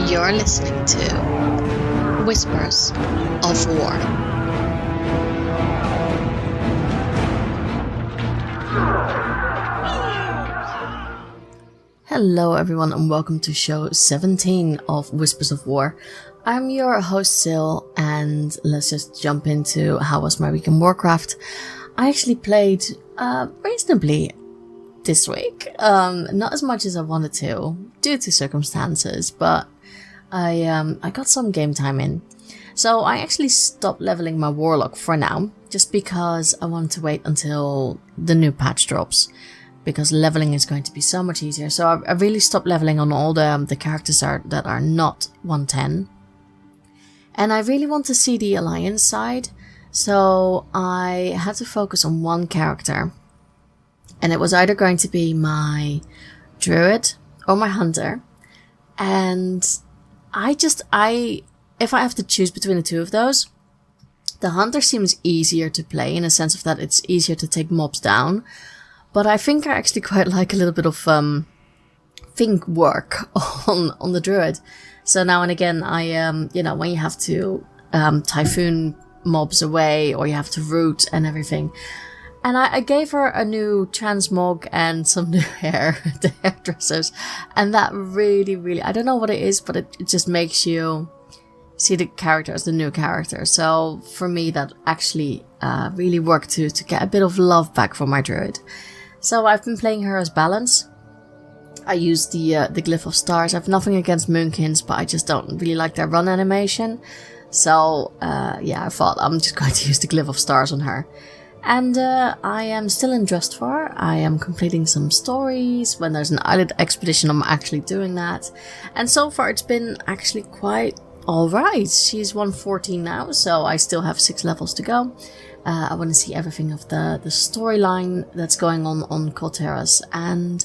You're listening to Whispers of War. Hello everyone and welcome to show 17 of Whispers of War. I'm your host Sil, and let's just jump into how was my week in Warcraft. I actually played reasonably this week. Not as much as I wanted to due to circumstances, but I got some game time in. So I actually stopped leveling my Warlock for now, just because I wanted to wait until the new patch drops, because leveling is going to be so much easier. So I really stopped leveling on all the characters that are not 110. And I really want to see the Alliance side, so I had to focus on one character. And it was either going to be my Druid or my Hunter. And if I have to choose between the two of those, the Hunter seems easier to play in a sense of that it's easier to take mobs down. But I think I actually quite like a little bit of think work on the Druid. So now and again, when you have to typhoon mobs away, or you have to root and everything. And I gave her a new transmog and some new the hairdressers. And that really, I don't know what it is, but it just makes you see the character as the new character. So for me, that actually really worked to get a bit of love back from my Druid. So I've been playing her as balance. I use the Glyph of Stars. I have nothing against Moonkins, but I just don't really like their run animation. So I thought I'm just going to use the Glyph of Stars on her. And I am still in Drustvar. I am completing some stories. When there's an island expedition, I'm actually doing that. And so far it's been actually quite alright. She's 114 now, so I still have 6 levels to go. I want to see everything of the storyline that's going on Colteras, and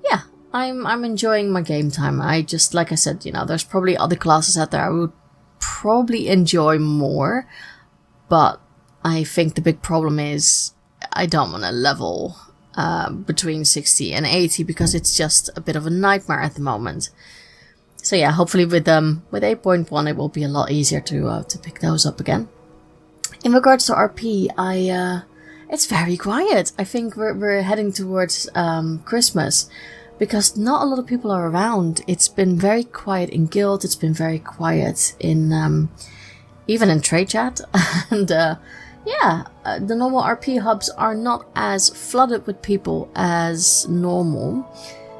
yeah, I'm enjoying my game time. I just, like I said, there's probably other classes out there I would probably enjoy more, but I think the big problem is I don't want to level between 60 and 80 because it's just a bit of a nightmare at the moment. So yeah, hopefully with 8.1 it will be a lot easier to pick those up again. In regards to RP, it's very quiet. I think we're heading towards Christmas, because not a lot of people are around. It's been very quiet in guild. It's been very quiet in even in trade chat, and the normal RP hubs are not as flooded with people as normal.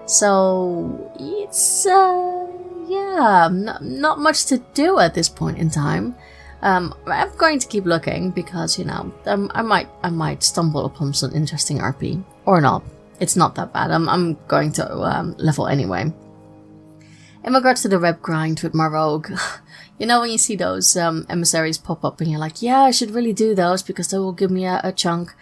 So it's not much to do at this point in time. I'm going to keep looking because, I might stumble upon some interesting RP. Or not. It's not that bad. I'm going to level anyway. In regards to the rep grind with my rogue, when you see those emissaries pop up and you're like, yeah, I should really do those because they will give me a chunk.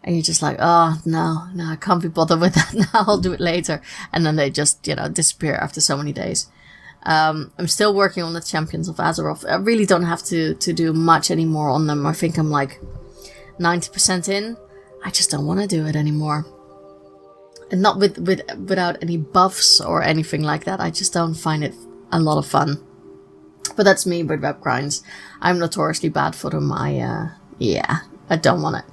And you're just like, oh, no, I can't be bothered with that now. I'll do it later. And then they just, disappear after so many days. I'm still working on the Champions of Azeroth. I really don't have to do much anymore on them. I think I'm like 90% in. I just don't want to do it anymore. And not without any buffs or anything like that. I just don't find it a lot of fun. But that's me with web grinds. I'm notoriously bad for them. I don't want it.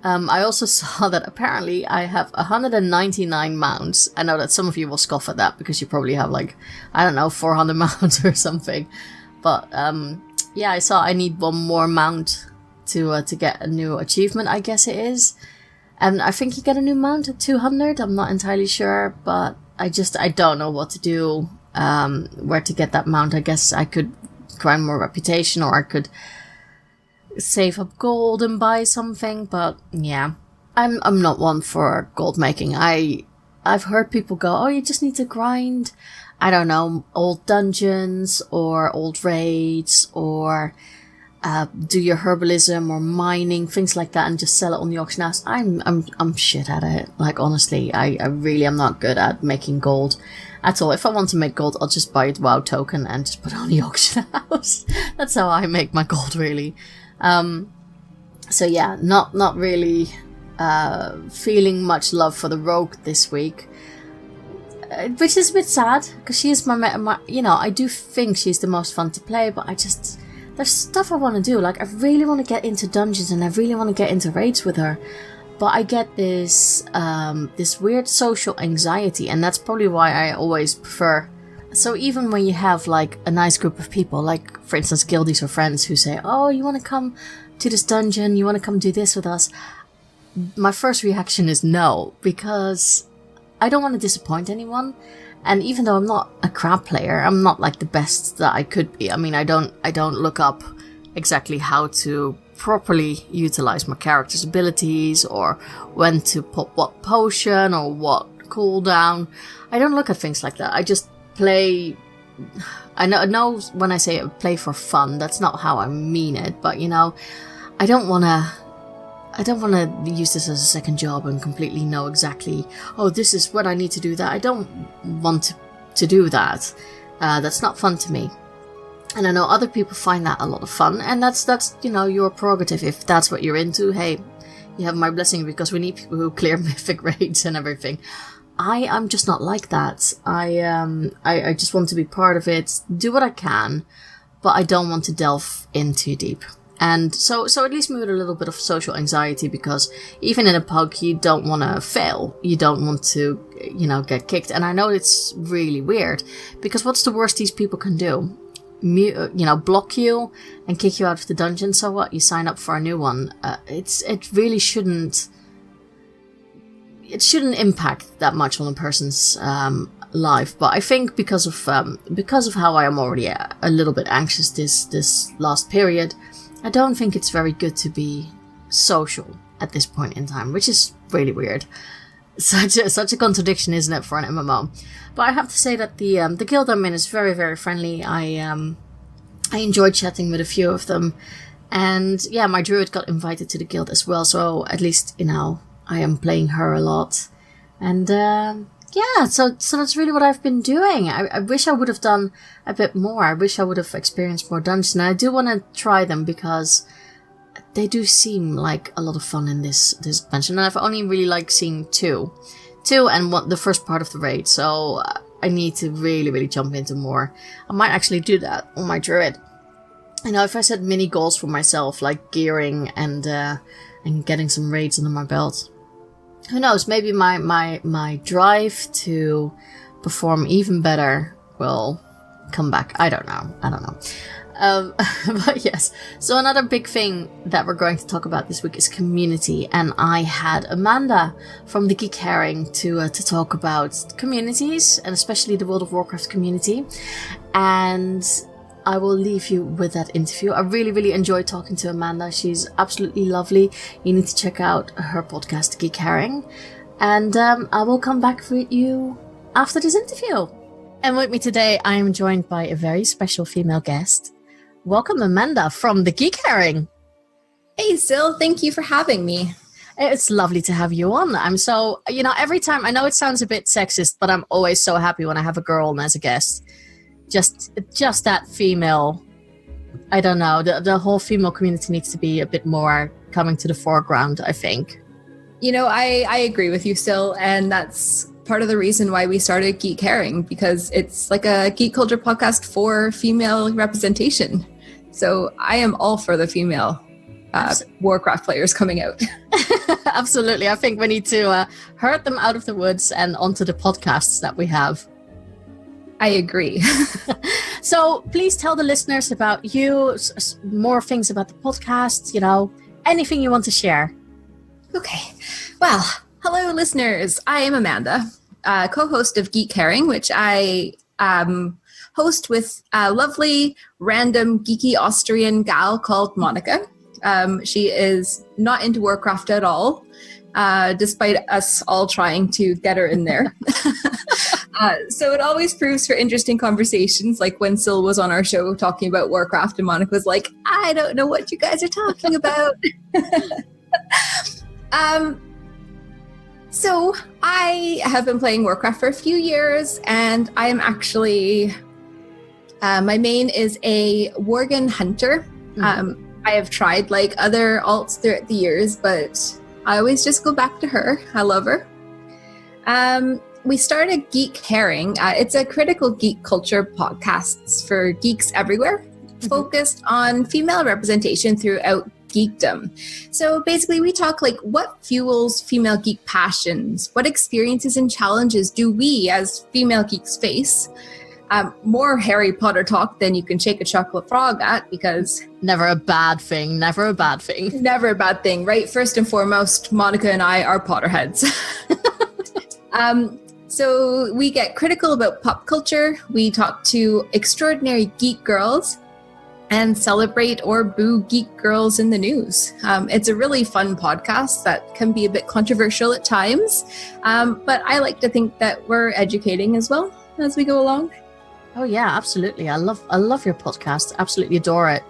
I also saw that apparently I have 199 mounts. I know that some of you will scoff at that because you probably have 400 mounts or something. But I saw I need one more mount to get a new achievement, I guess it is. And I think you get a new mount at 200. I'm not entirely sure, but I don't know what to do, where to get that mount. I guess I could grind more reputation, or I could save up gold and buy something, but yeah, I'm not one for gold making. I've heard people go, oh, you just need to grind, I don't know, old dungeons or old raids, or do your herbalism or mining, things like that, and just sell it on the auction house. I'm shit at it. Like, honestly, I really am not good at making gold at all. If I want to make gold, I'll just buy a WoW token and just put it on the auction house. That's how I make my gold, really. So yeah, not really feeling much love for the rogue this week. which is a bit sad because she is my, you know, I do think she's the most fun to play, but there's stuff I want to do. Like, I really want to get into dungeons and I really want to get into raids with her, but I get this weird social anxiety, and that's probably why I always prefer. So even when you have like a nice group of people, like for instance guildies or friends who say, oh, you want to come to this dungeon, you want to come do this with us, my first reaction is no, because I don't want to disappoint anyone. And even though I'm not a crap player, I'm not like the best that I could be. I mean, I don't look up exactly how to properly utilize my character's abilities or when to put what potion or what cooldown. I don't look at things like that. I just play. I know when I say play for fun, that's not how I mean it, but you know, I don't want to use this as a second job and completely know exactly, oh, this is what I need to do that. I don't want to do that. That's not fun to me. And I know other people find that a lot of fun, and that's you know, your prerogative. If that's what you're into, hey, you have my blessing, because we need people who clear mythic raids and everything. I'm just not like that. I just want to be part of it, do what I can, but I don't want to delve in too deep. And so it leaves me with a little bit of social anxiety, because even in a pug, you don't want to fail. You don't want to, you know, get kicked. And I know it's really weird, because what's the worst these people can do? You know, block you and kick you out of the dungeon. So what? You sign up for a new one. It really shouldn't. It shouldn't impact that much on a person's life. But I think because of how I am already a little bit anxious this last period, I don't think it's very good to be social at this point in time, which is really weird. Such a contradiction, isn't it, for an MMO? But I have to say that the guild I'm in is very, very friendly. I enjoyed chatting with a few of them, and yeah, my druid got invited to the guild as well. So at least, you know, I am playing her a lot, and yeah, so that's really what I've been doing. I wish I would have done a bit more. I wish I would have experienced more dungeons, and I do want to try them because they do seem like a lot of fun in this expansion. And I've only really like seeing two and the first part of the raid. So I need to really, really jump into more. I might actually do that on my druid. You know, if I set mini goals for myself, like gearing and getting some raids under my belt, who knows? Maybe my drive to perform even better will come back. I don't know. But yes, so another big thing that we're going to talk about this week is community, and I had Amanda from the Geek Herring to talk about communities, and especially the World of Warcraft community, and I will leave you with that interview. I really, really enjoyed talking to Amanda. She's absolutely lovely. You need to check out her podcast, Geek Herring, and I will come back with you after this interview. And with me today, I am joined by a very special female guest. Welcome, Amanda from the Geek Herring. Hey, Sil. Thank you for having me. It's lovely to have you on. I'm so, you know, every time, I know it sounds a bit sexist, but I'm always so happy when I have a girl on as a guest. Just that female, I don't know, the whole female community needs to be a bit more coming to the foreground, I think. You know, I agree with you, Sil, and that's part of the reason why we started Geek Herring, because it's like a geek culture podcast for female representation. So I am all for the female Warcraft players coming out. Absolutely. I think we need to herd them out of the woods and onto the podcasts that we have. I agree. So please tell the listeners about you, more things about the podcast, you know, anything you want to share. Okay. Well, hello, listeners. I am Amanda, co-host of Geek Herring, which I host with a lovely, random, geeky Austrian gal called Monica. She is not into Warcraft at all, despite us all trying to get her in there. So it always proves for interesting conversations, like when Sil was on our show talking about Warcraft and Monica was like, I don't know what you guys are talking about. So I have been playing Warcraft for a few years, and I am actually, my main is a Worgen hunter. I have tried like other alts throughout the years, but I always just go back to her. I love her. we started Geek Herring. It's a critical geek culture podcast for geeks everywhere, focused on female representation throughout geekdom. So basically we talk like what fuels female geek passions, what experiences and challenges do we as female geeks face. More Harry Potter talk than you can shake a chocolate frog at, because Never a bad thing. Never a bad thing. never a bad thing, right? First and foremost, Monica and I are Potterheads. So we get critical about pop culture. We talk to extraordinary geek girls and celebrate or boo geek girls in the news. It's a really fun podcast that can be a bit controversial at times, but I like to think that we're educating as well as we go along. Oh yeah, absolutely. I love your podcast. Absolutely adore it.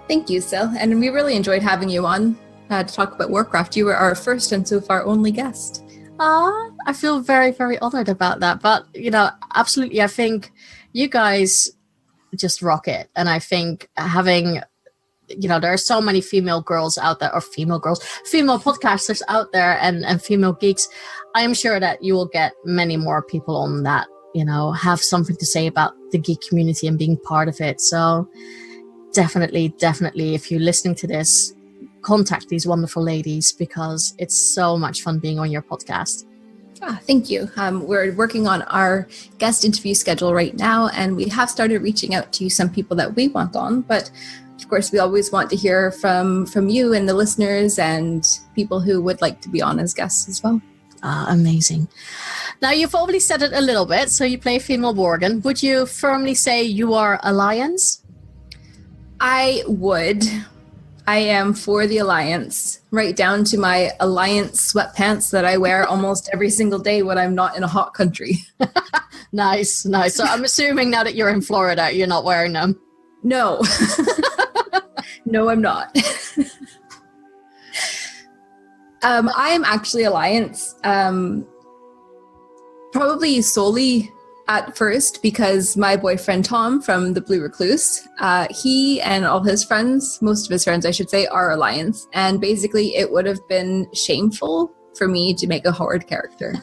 Thank you, Sil. And we really enjoyed having you on to talk about Warcraft. You were our first and so far only guest. I feel very, very honored about that. But, absolutely, I think you guys just rock it. And I think having, there are so many female girls out there, or female podcasters out there and female geeks. I am sure that you will get many more people on that, have something to say about the geek community and being part of it. So definitely, if you're listening to this, contact these wonderful ladies, because it's so much fun being on your podcast. Thank you. We're working on our guest interview schedule right now, and we have started reaching out to some people that we want on. But of course, we always want to hear from you and the listeners and people who would like to be on as guests as well. Amazing. Now, you've already said it a little bit. So you play female Worgen. Would you firmly say you are Alliance? I would. I am for the Alliance, right down to my Alliance sweatpants that I wear almost every single day when I'm not in a hot country. Nice. So I'm assuming now that you're in Florida, you're not wearing them. No. No, I'm not. I'm actually Alliance, probably solely at first because my boyfriend Tom from the Blue Recluse, he and all his friends, most of his friends I should say, are Alliance, and basically it would have been shameful for me to make a Horde character.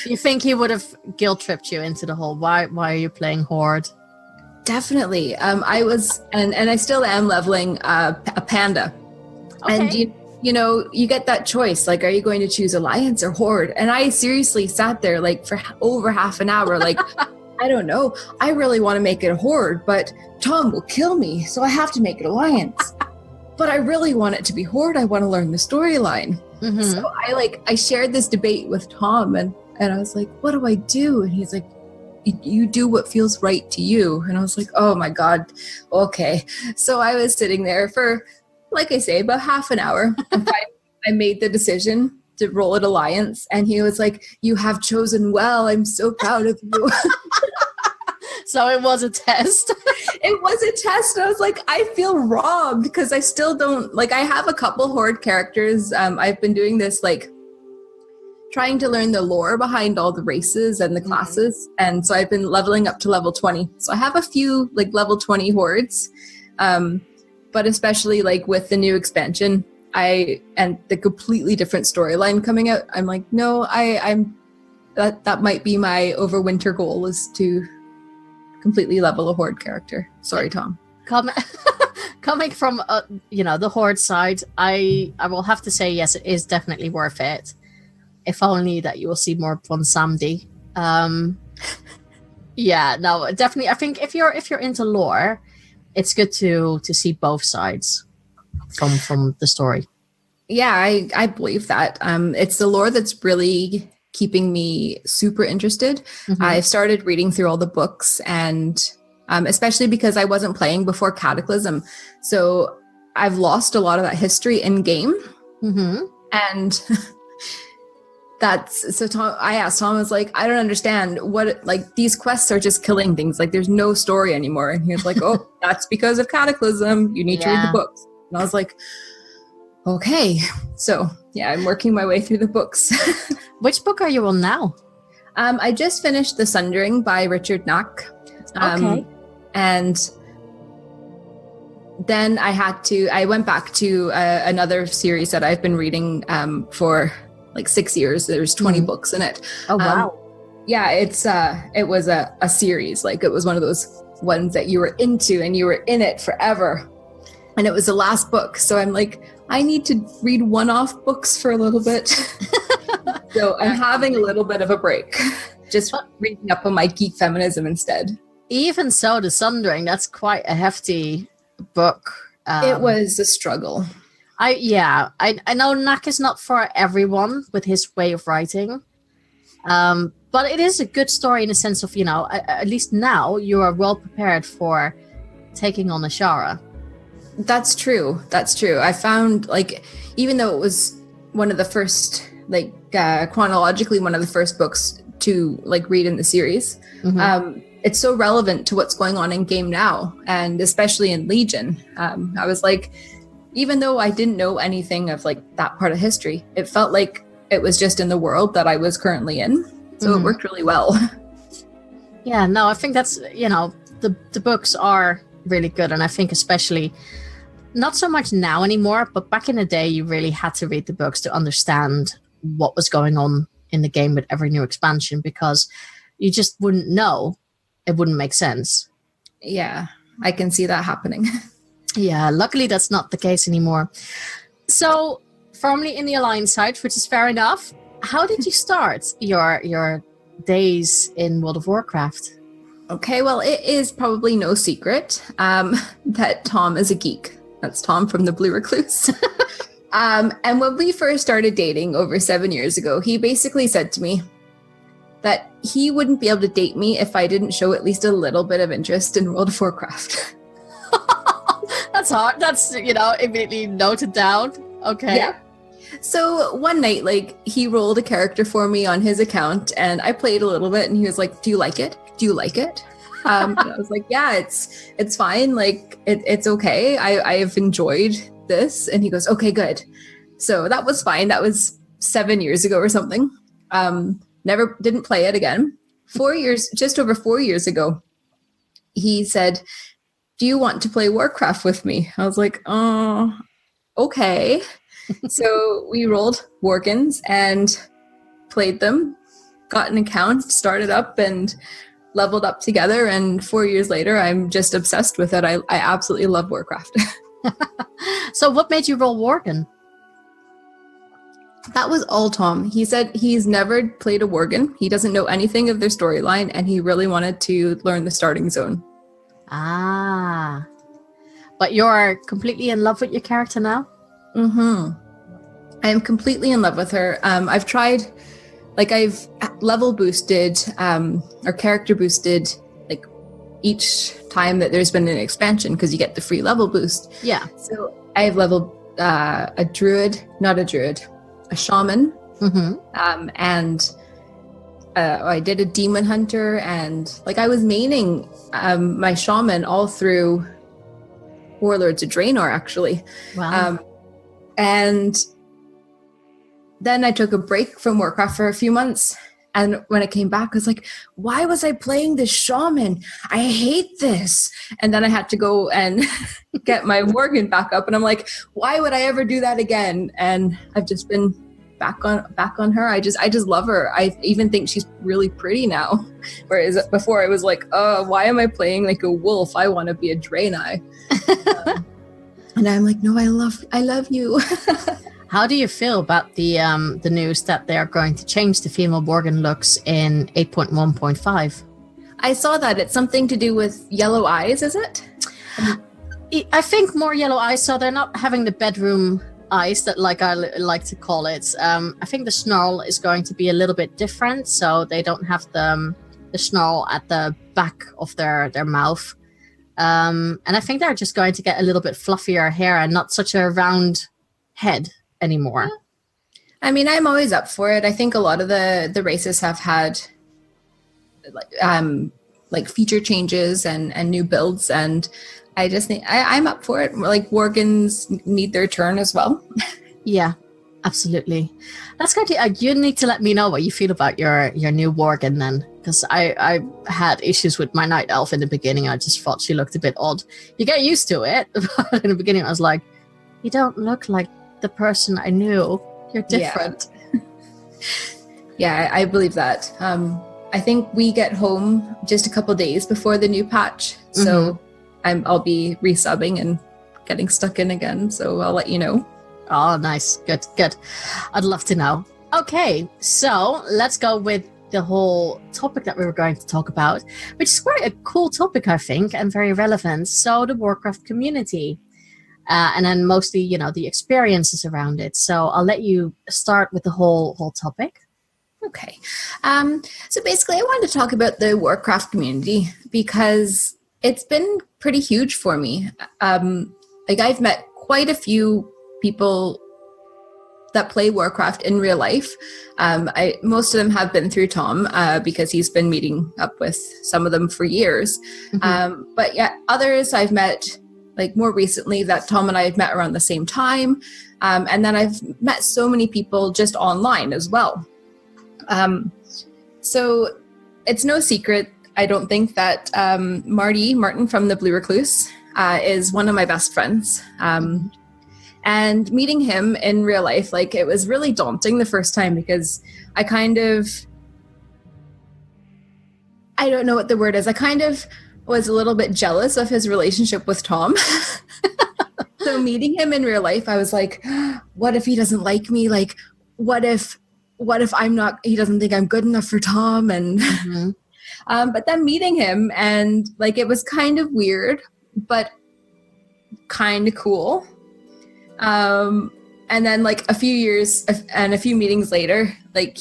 You think he would have guilt tripped you into the whole why are you playing Horde? Definitely. I was and I still am leveling a panda. Okay. And you get that choice, like, are you going to choose Alliance or Horde? And I seriously sat there like for over half an hour, like, I don't know. I really want to make it a Horde, but Tom will kill me, so I have to make it Alliance. But I really want it to be Horde. I want to learn the storyline. Mm-hmm. So I shared this debate with Tom, and I was like, what do I do? And he's like, you do what feels right to you. And I was like, oh my God, okay. So I was sitting there for, like I say, about half an hour. And I made the decision to roll it Alliance. And he was like, you have chosen well. I'm so proud of you. So it was a test. It was a test. I was like, I feel robbed because I still don't, I have a couple Horde characters. I've been doing this, trying to learn the lore behind all the races and the classes. And so I've been leveling up to level 20. So I have a few, level 20 Hordes. But especially with the new expansion, and the completely different storyline coming out, I'm like, no, I'm that might be my overwinter goal, is to completely level a Horde character. Sorry, Tom. Coming from the Horde side, I will have to say yes, it is definitely worth it. If only that you will see more from Samdi. Yeah, no, definitely. I think if you're into lore, it's good to see both sides from the story. Yeah, I believe that. It's the lore that's really keeping me super interested. Mm-hmm. I've started reading through all the books, and especially because I wasn't playing before Cataclysm. So I've lost a lot of that history in game. Mm-hmm. And Tom, I asked Tom, I was like, I don't understand what, these quests are just killing things. There's no story anymore. And he was like, oh, that's because of Cataclysm. You need to read the books. And I was like, okay. So yeah, I'm working my way through the books. Which book are you on now? I just finished The Sundering by Richard Knack. Okay. And then I went back to another series that I've been reading for 6 years. There's 20 books in it. Oh, wow. Yeah, it was a series. Like, it was one of those ones that you were into and you were in it forever. And it was the last book. So I'm like, I need to read one-off books for a little bit. So I'm having a little bit of a break. Just reading up on my geek feminism instead. Even so, The Sundering, that's quite a hefty book. It was a struggle. I know Knack is not for everyone with his way of writing. But it is a good story in the sense of, at least now you are well prepared for taking on Ashara. That's true. I found, like, even though it was one of the first, like, chronologically one of the first books to, like, read in the series, it's so relevant to what's going on in game now, and especially in Legion. I was like, even though I didn't know anything of, like, that part of history, it felt like it was just in the world that I was currently in. So it worked really well. Yeah, no, I think that's, the books are really good. And I think especially, not so much now anymore, but back in the day, you really had to read the books to understand what was going on in the game with every new expansion, because you just wouldn't know. It wouldn't make sense. Yeah, I can see that happening. Yeah, luckily that's not the case anymore. So, firmly in the Alliance side, which is fair enough, how did you start your days in World of Warcraft? Okay, well, it is probably no secret that Tom is a geek. That's Tom from the Blue Recluse. And when we first started dating over 7 years ago, he basically said to me that he wouldn't be able to date me if I didn't show at least a little bit of interest in World of Warcraft. That's hard. That's, immediately noted down. Okay. Yeah. So one night, like, he rolled a character for me on his account, and I played a little bit, and he was like, do you like it? Do you like it? And I was like, yeah, it's fine. Like, it's okay. I've enjoyed this. And he goes, okay, good. So that was fine. That was 7 years ago or something. Never didn't play it again. 4 years, just over 4 years ago, he said, do you want to play Warcraft with me? I was like, oh, okay. So we rolled Worgens and played them, got an account, started up, and leveled up together. And 4 years later, I'm just obsessed with it. I absolutely love Warcraft. So what made you roll Worgen? That was all Tom. He said he's never played a Worgen. He doesn't know anything of their storyline, and he really wanted to learn the starting zone. Ah. But you're completely in love with your character now? Mm-hmm. I am completely in love with her. I've tried, like, I've level boosted, or character boosted, like, each time that there's been an expansion, because you get the free level boost. Yeah. So I've leveled a shaman, and I did a demon hunter, and, like, I was maining my shaman all through Warlords of Draenor, actually. Wow. And then I took a break from Warcraft for a few months. And when I came back, I was like, why was I playing this shaman? I hate this. And then I had to go and get my Worgen back up. And I'm like, why would I ever do that again? And I've just been back on her. I just love her. I even think she's really pretty now. Whereas before I was like, why am I playing like a wolf? I want to be a Draenei. And I'm like, no, I love you. How do you feel about the news that they're going to change the female Worgen looks in 8.1.5? I saw that. It's something to do with yellow eyes, is it? I think more yellow eyes, so they're not having the bedroom eyes that, like, I like to call it. I think the snarl is going to be a little bit different, so they don't have the snarl at the back of their mouth. And I think they're just going to get a little bit fluffier hair and not such a round head anymore. I mean, I'm always up for it. I think a lot of the races have had like feature changes and new builds, and I just think I'm up for it. Like, Worgens need their turn as well. Yeah, absolutely. That's good. You need to let me know what you feel about your new Worgen then, because I had issues with my night elf in the beginning. I just thought she looked a bit odd. You get used to it. In the beginning I was like, you don't look like the person I knew. You're different. Yeah, I believe that. I think we get home just a couple days before the new patch. So I'll be resubbing and getting stuck in again. So I'll let you know. Oh, nice. Good, good. I'd love to know. Okay, so let's go with the whole topic that we were going to talk about, which is quite a cool topic, I think, and very relevant. So the Warcraft community, and then mostly, you know, the experiences around it. So I'll let you start with the whole topic. Okay. So basically, I wanted to talk about the Warcraft community because it's been pretty huge for me. Like I've met quite a few people that play Warcraft in real life. Most of them have been through Tom because he's been meeting up with some of them for years. But yeah, others I've met like more recently that Tom and I have met around the same time. And then I've met so many people just online as well. So it's no secret, I don't think, that Martin from the Blue Recluse is one of my best friends. And meeting him in real life, like, it was really daunting the first time because I don't know what the word is. I kind of was a little bit jealous of his relationship with Tom. So meeting him in real life, I was like, what if he doesn't like me? Like, what if he doesn't think I'm good enough for Tom? And, but then meeting him and like, it was kind of weird, but kind of cool. And then like a few years and a few meetings later, like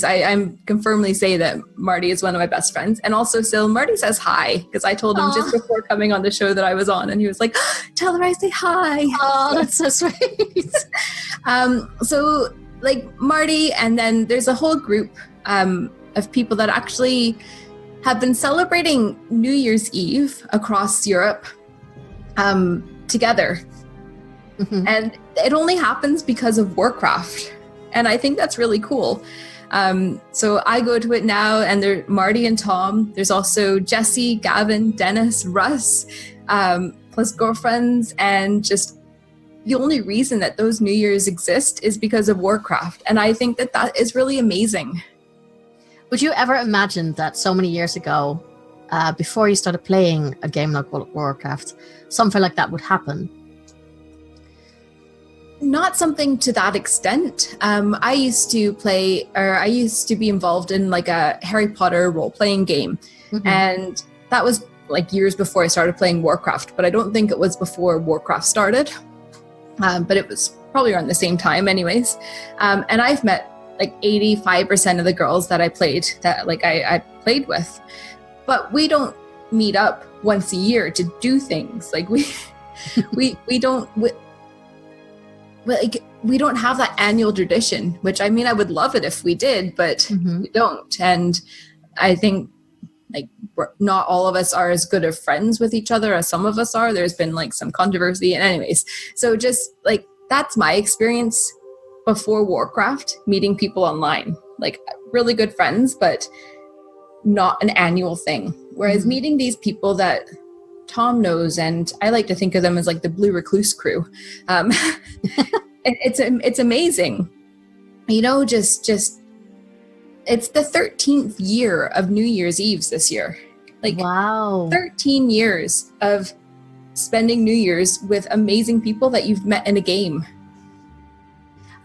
I'm can firmly say that Marty is one of my best friends. And also still Marty says hi because I told him just before coming on the show that I was on and he was like, tell her I say hi. Oh, that's so sweet. So like Marty, and then there's a whole group, of people that actually have been celebrating New Year's Eve across Europe, together. And it only happens because of Warcraft. And I think that's really cool. So I go to it now, and there's Marty and Tom. There's also Jesse, Gavin, Dennis, Russ, plus girlfriends. And just the only reason that those New Year's exist is because of Warcraft. And I think that that is really amazing. Would you ever imagine that so many years ago, before you started playing a game like Warcraft, something like that would happen? Not something to that extent. I used to be involved in like a Harry Potter role-playing game. And that was like years before I started playing Warcraft, but I don't think it was before Warcraft started. But it was probably around the same time anyways. And I've met like 85% of the girls that I played with. But we don't meet up once a year to do things. Like we don't have that annual tradition, which I mean, I would love it if we did, but we don't. And I think like not all of us are as good of friends with each other as some of us are. There's been like some controversy and anyways. So just like, that's my experience before Warcraft, meeting people online, like really good friends, but not an annual thing. Whereas meeting these people that Tom knows, and I like to think of them as like the Blue Recluse crew. It's amazing. You know, just it's the 13th year of New Year's Eves this year. Like, wow, 13 years of spending New Year's with amazing people that you've met in a game.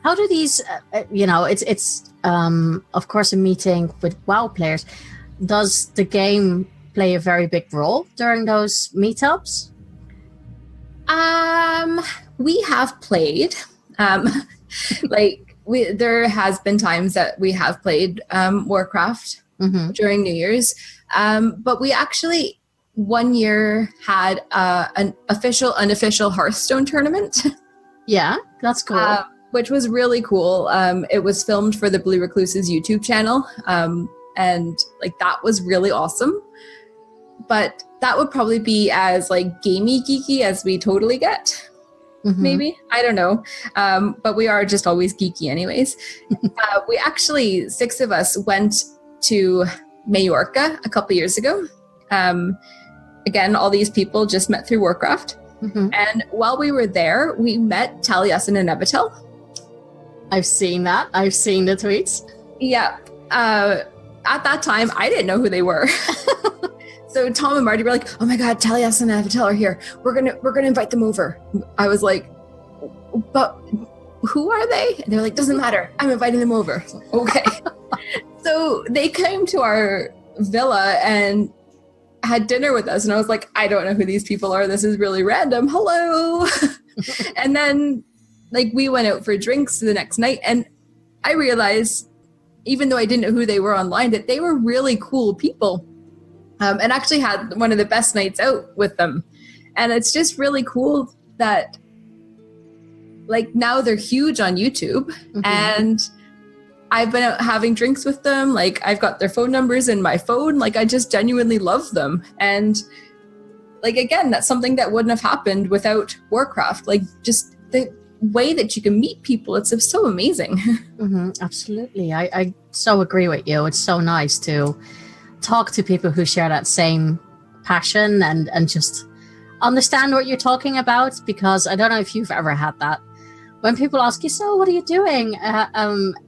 How do these, it's of course a meeting with WoW players. Does the game play a very big role during those meetups? We have played. There has been times that we have played Warcraft during New Year's. But we actually one year had an unofficial Hearthstone tournament. Yeah, that's cool. Which was really cool. It was filmed for the Blue Recluse's YouTube channel. And like, that was really awesome. But that would probably be as like gamey geeky as we totally get. Maybe, I don't know. But we are just always geeky anyways. We actually, 6 of us went to Majorca a couple years ago. Again, all these people just met through Warcraft. And while we were there, we met Taliesin and Nevitel. I've seen that. I've seen the tweets. Yeah. at that time, I didn't know who they were. So Tom and Marty were like, "Oh my God, Taliesin and Avatel are here. We're gonna invite them over." I was like, "But who are they?" And they're like, "Doesn't matter. I'm inviting them over." Okay. So they came to our villa and had dinner with us, and I was like, "I don't know who these people are. This is really random. Hello." And then, like, we went out for drinks the next night, and I realized, even though I didn't know who they were online, that they were really cool people. And actually had one of the best nights out with them. And it's just really cool that, like, now they're huge on YouTube. Mm-hmm. And I've been out having drinks with them. Like, I've got their phone numbers in my phone. Like, I just genuinely love them. And, like, again, that's something that wouldn't have happened without Warcraft. Like, just the way that you can meet people, it's so amazing. Mm-hmm, absolutely. I so agree with you. It's so nice to talk to people who share that same passion and just understand what you're talking about, because I don't know if you've ever had that when people ask you, "So what are you doing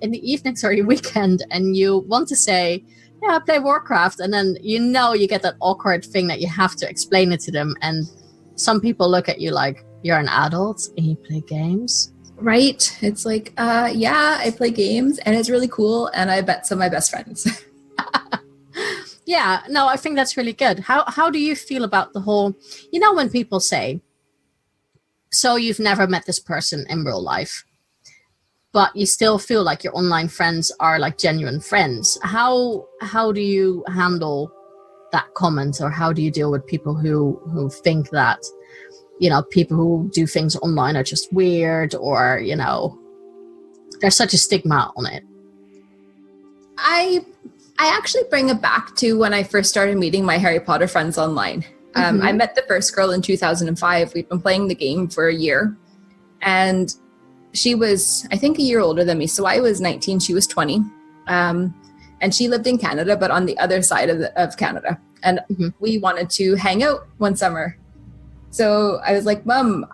in the evenings or your weekend?" and you want to say, "Yeah, I play Warcraft," and then you get that awkward thing that you have to explain it to them, and some people look at you like, "You're an adult and you play games?" Right? It's like, yeah, I play games and it's really cool, and I bet some of my best friends. Yeah, no, I think that's really good. How do you feel about the whole, when people say, "So you've never met this person in real life, but you still feel like your online friends are like genuine friends." How do you handle that comment, or how do you deal with people who think that, people who do things online are just weird, or, there's such a stigma on it? I actually bring it back to when I first started meeting my Harry Potter friends online. I met the first girl in 2005. We'd been playing the game for a year, and she was, I think, a year older than me. So I was 19, she was 20, and she lived in Canada, but on the other side of Canada. And we wanted to hang out one summer. So I was like, "Mom,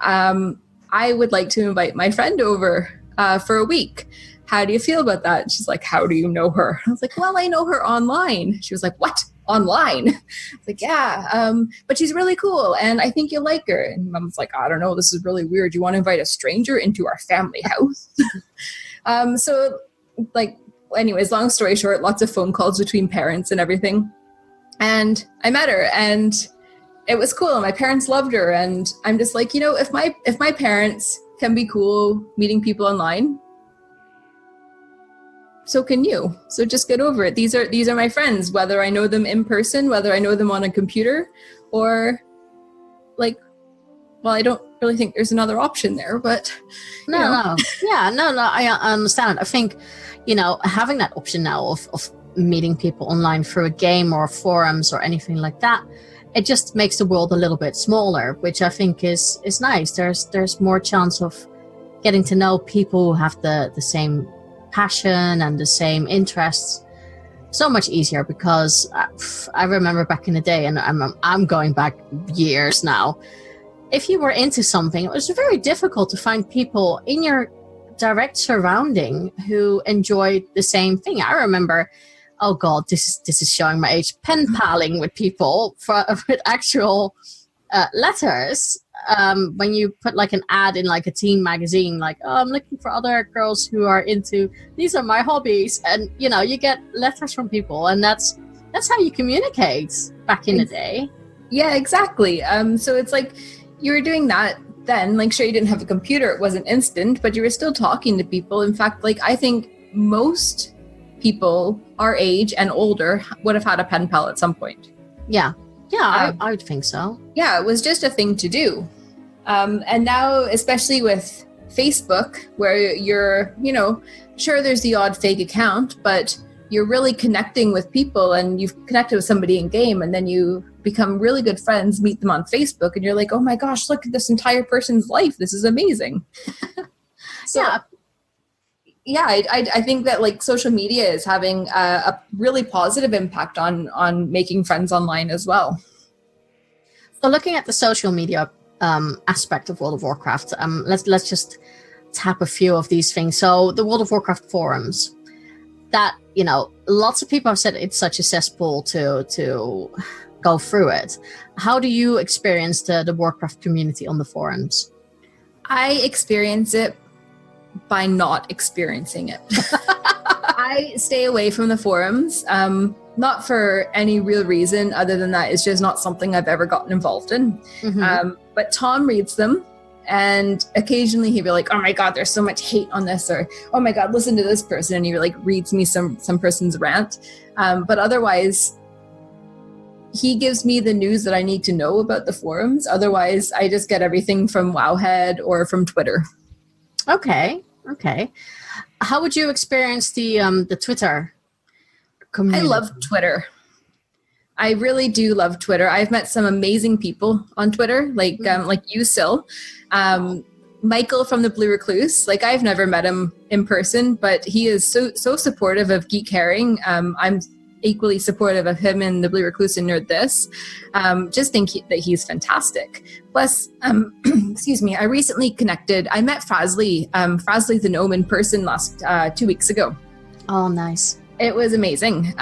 I would like to invite my friend over for a week. How do you feel about that?" And she's like, "How do you know her?" I was like, "Well, I know her online." She was like, "What? Online?" I was like, "Yeah, but she's really cool, and I think you'll like her." And Mom's like, "I don't know, this is really weird. You want to invite a stranger into our family house?" So, like, anyways, long story short, lots of phone calls between parents and everything. And I met her, and it was cool. My parents loved her, and I'm just like, if my parents can be cool meeting people online, so can you. So just get over it. These are my friends, whether I know them in person, whether I know them on a computer, or, like, well, I don't really think there's another option there, but no. Yeah, no, I understand. I think, having that option now of meeting people online through a game or forums or anything like that, it just makes the world a little bit smaller, which I think is nice. There's more chance of getting to know people who have the same passion and the same interests. So much easier, because I remember back in the day, and I'm going back years now, if you were into something, it was very difficult to find people in your direct surrounding who enjoyed the same thing. I remember, oh God, this is showing my age, pen paling with people with actual letters. When you put like an ad in like a teen magazine, like, "Oh, I'm looking for other girls who are into, these are my hobbies," and you get letters from people, and that's how you communicate back in the day. Yeah, exactly. So it's like you were doing that then. Like, sure, you didn't have a computer, it wasn't instant, but you were still talking to people. In fact, like, I think most people our age and older would have had a pen pal at some point. Yeah, I would think so. Yeah, it was just a thing to do. And now, especially with Facebook, where you're, sure, there's the odd fake account, but you're really connecting with people, and you've connected with somebody in game, and then you become really good friends, meet them on Facebook, and you're like, "Oh my gosh, look at this entire person's life. This is amazing." So, yeah, I think that, like, social media is having a really positive impact on making friends online as well. So looking at the social media aspect of World of Warcraft, let's just tap a few of these things. So the World of Warcraft forums. that, you know, lots of people have said it's such a cesspool to go through it. How do you experience the Warcraft community on the forums? I experience it by not experiencing it. I stay away from the forums, not for any real reason other than that it's just not something I've ever gotten involved in. But Tom reads them, and occasionally he'd be like, oh my God, there's so much hate on this, or oh my God, listen to this person, and he like reads me some person's rant. But otherwise, he gives me the news that I need to know about the forums. Otherwise, I just get everything from Wowhead or from Twitter. Okay. How would you experience the Twitter community? I love Twitter. I really do love Twitter. I've met some amazing people on Twitter, like you, Sil. Michael from the Blue Recluse. Like, I've never met him in person, but he is so supportive of Geek Herring. I'm equally supportive of him and the Blue Recluse and Nerd This. Just think that he's fantastic. Plus, excuse me, I recently connected. I met Frasley the Gnome in person last 2 weeks ago. Oh, nice. It was amazing.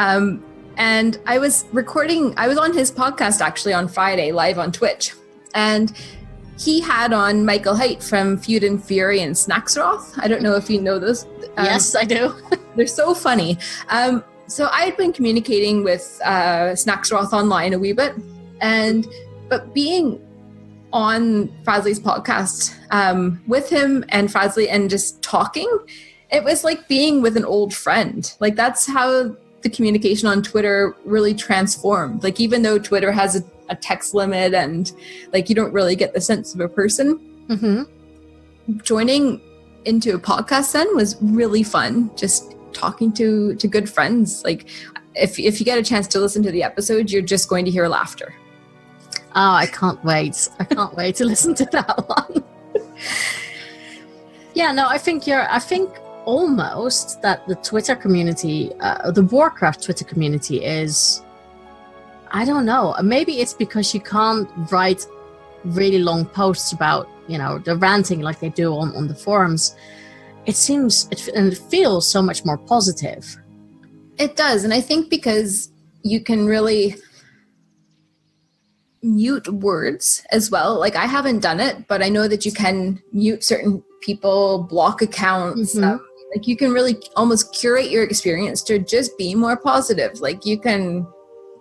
And I was on his podcast actually on Friday, live on Twitch. And he had on Michael Haidt from Feud and Fury and Snacksroth. I don't know if you know those. Yes, I do. They're so funny. So I had been communicating with Snacksroth online a wee bit, but being on Frasley's podcast with him and Frasley and just talking, it was like being with an old friend. Like, that's how the communication on Twitter really transformed. Like, even though Twitter has a text limit and like you don't really get the sense of a person, joining into a podcast then was really fun. Just talking to good friends. Like, if you get a chance to listen to the episode, you're just going to hear laughter. Oh, I can't wait. I can't wait to listen to that one. Yeah, no, I think almost that the Twitter community, the Warcraft Twitter community is, I don't know, maybe it's because you can't write really long posts about, you know, the ranting like they do on the forums. It feels so much more positive. It does. And I think because you can really mute words as well. Like, I haven't done it, but I know that you can mute certain people, block accounts. Like, you can really almost curate your experience to just be more positive. Like, you can,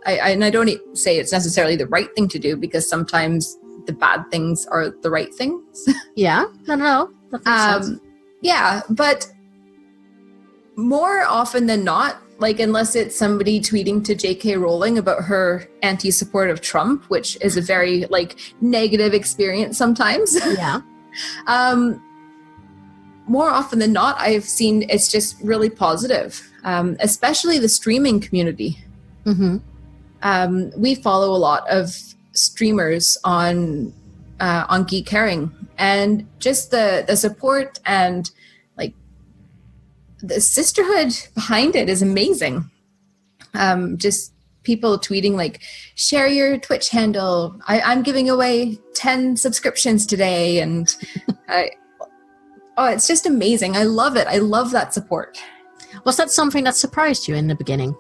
and I don't say it's necessarily the right thing to do, because sometimes the bad things are the right things. Yeah, no, that makes sense. Yeah, but more often than not, like, unless it's somebody tweeting to J.K. Rowling about her anti-support of Trump, which is a very, like, negative experience sometimes. Yeah. More often than not, I've seen it's just really positive, especially the streaming community. We follow a lot of streamers on Geek Herring, and just the support and like the sisterhood behind it is amazing. Just people tweeting like, share your Twitch handle. I'm giving away 10 subscriptions today. And it's just amazing. I love it. I love that support. Was that something that surprised you in the beginning?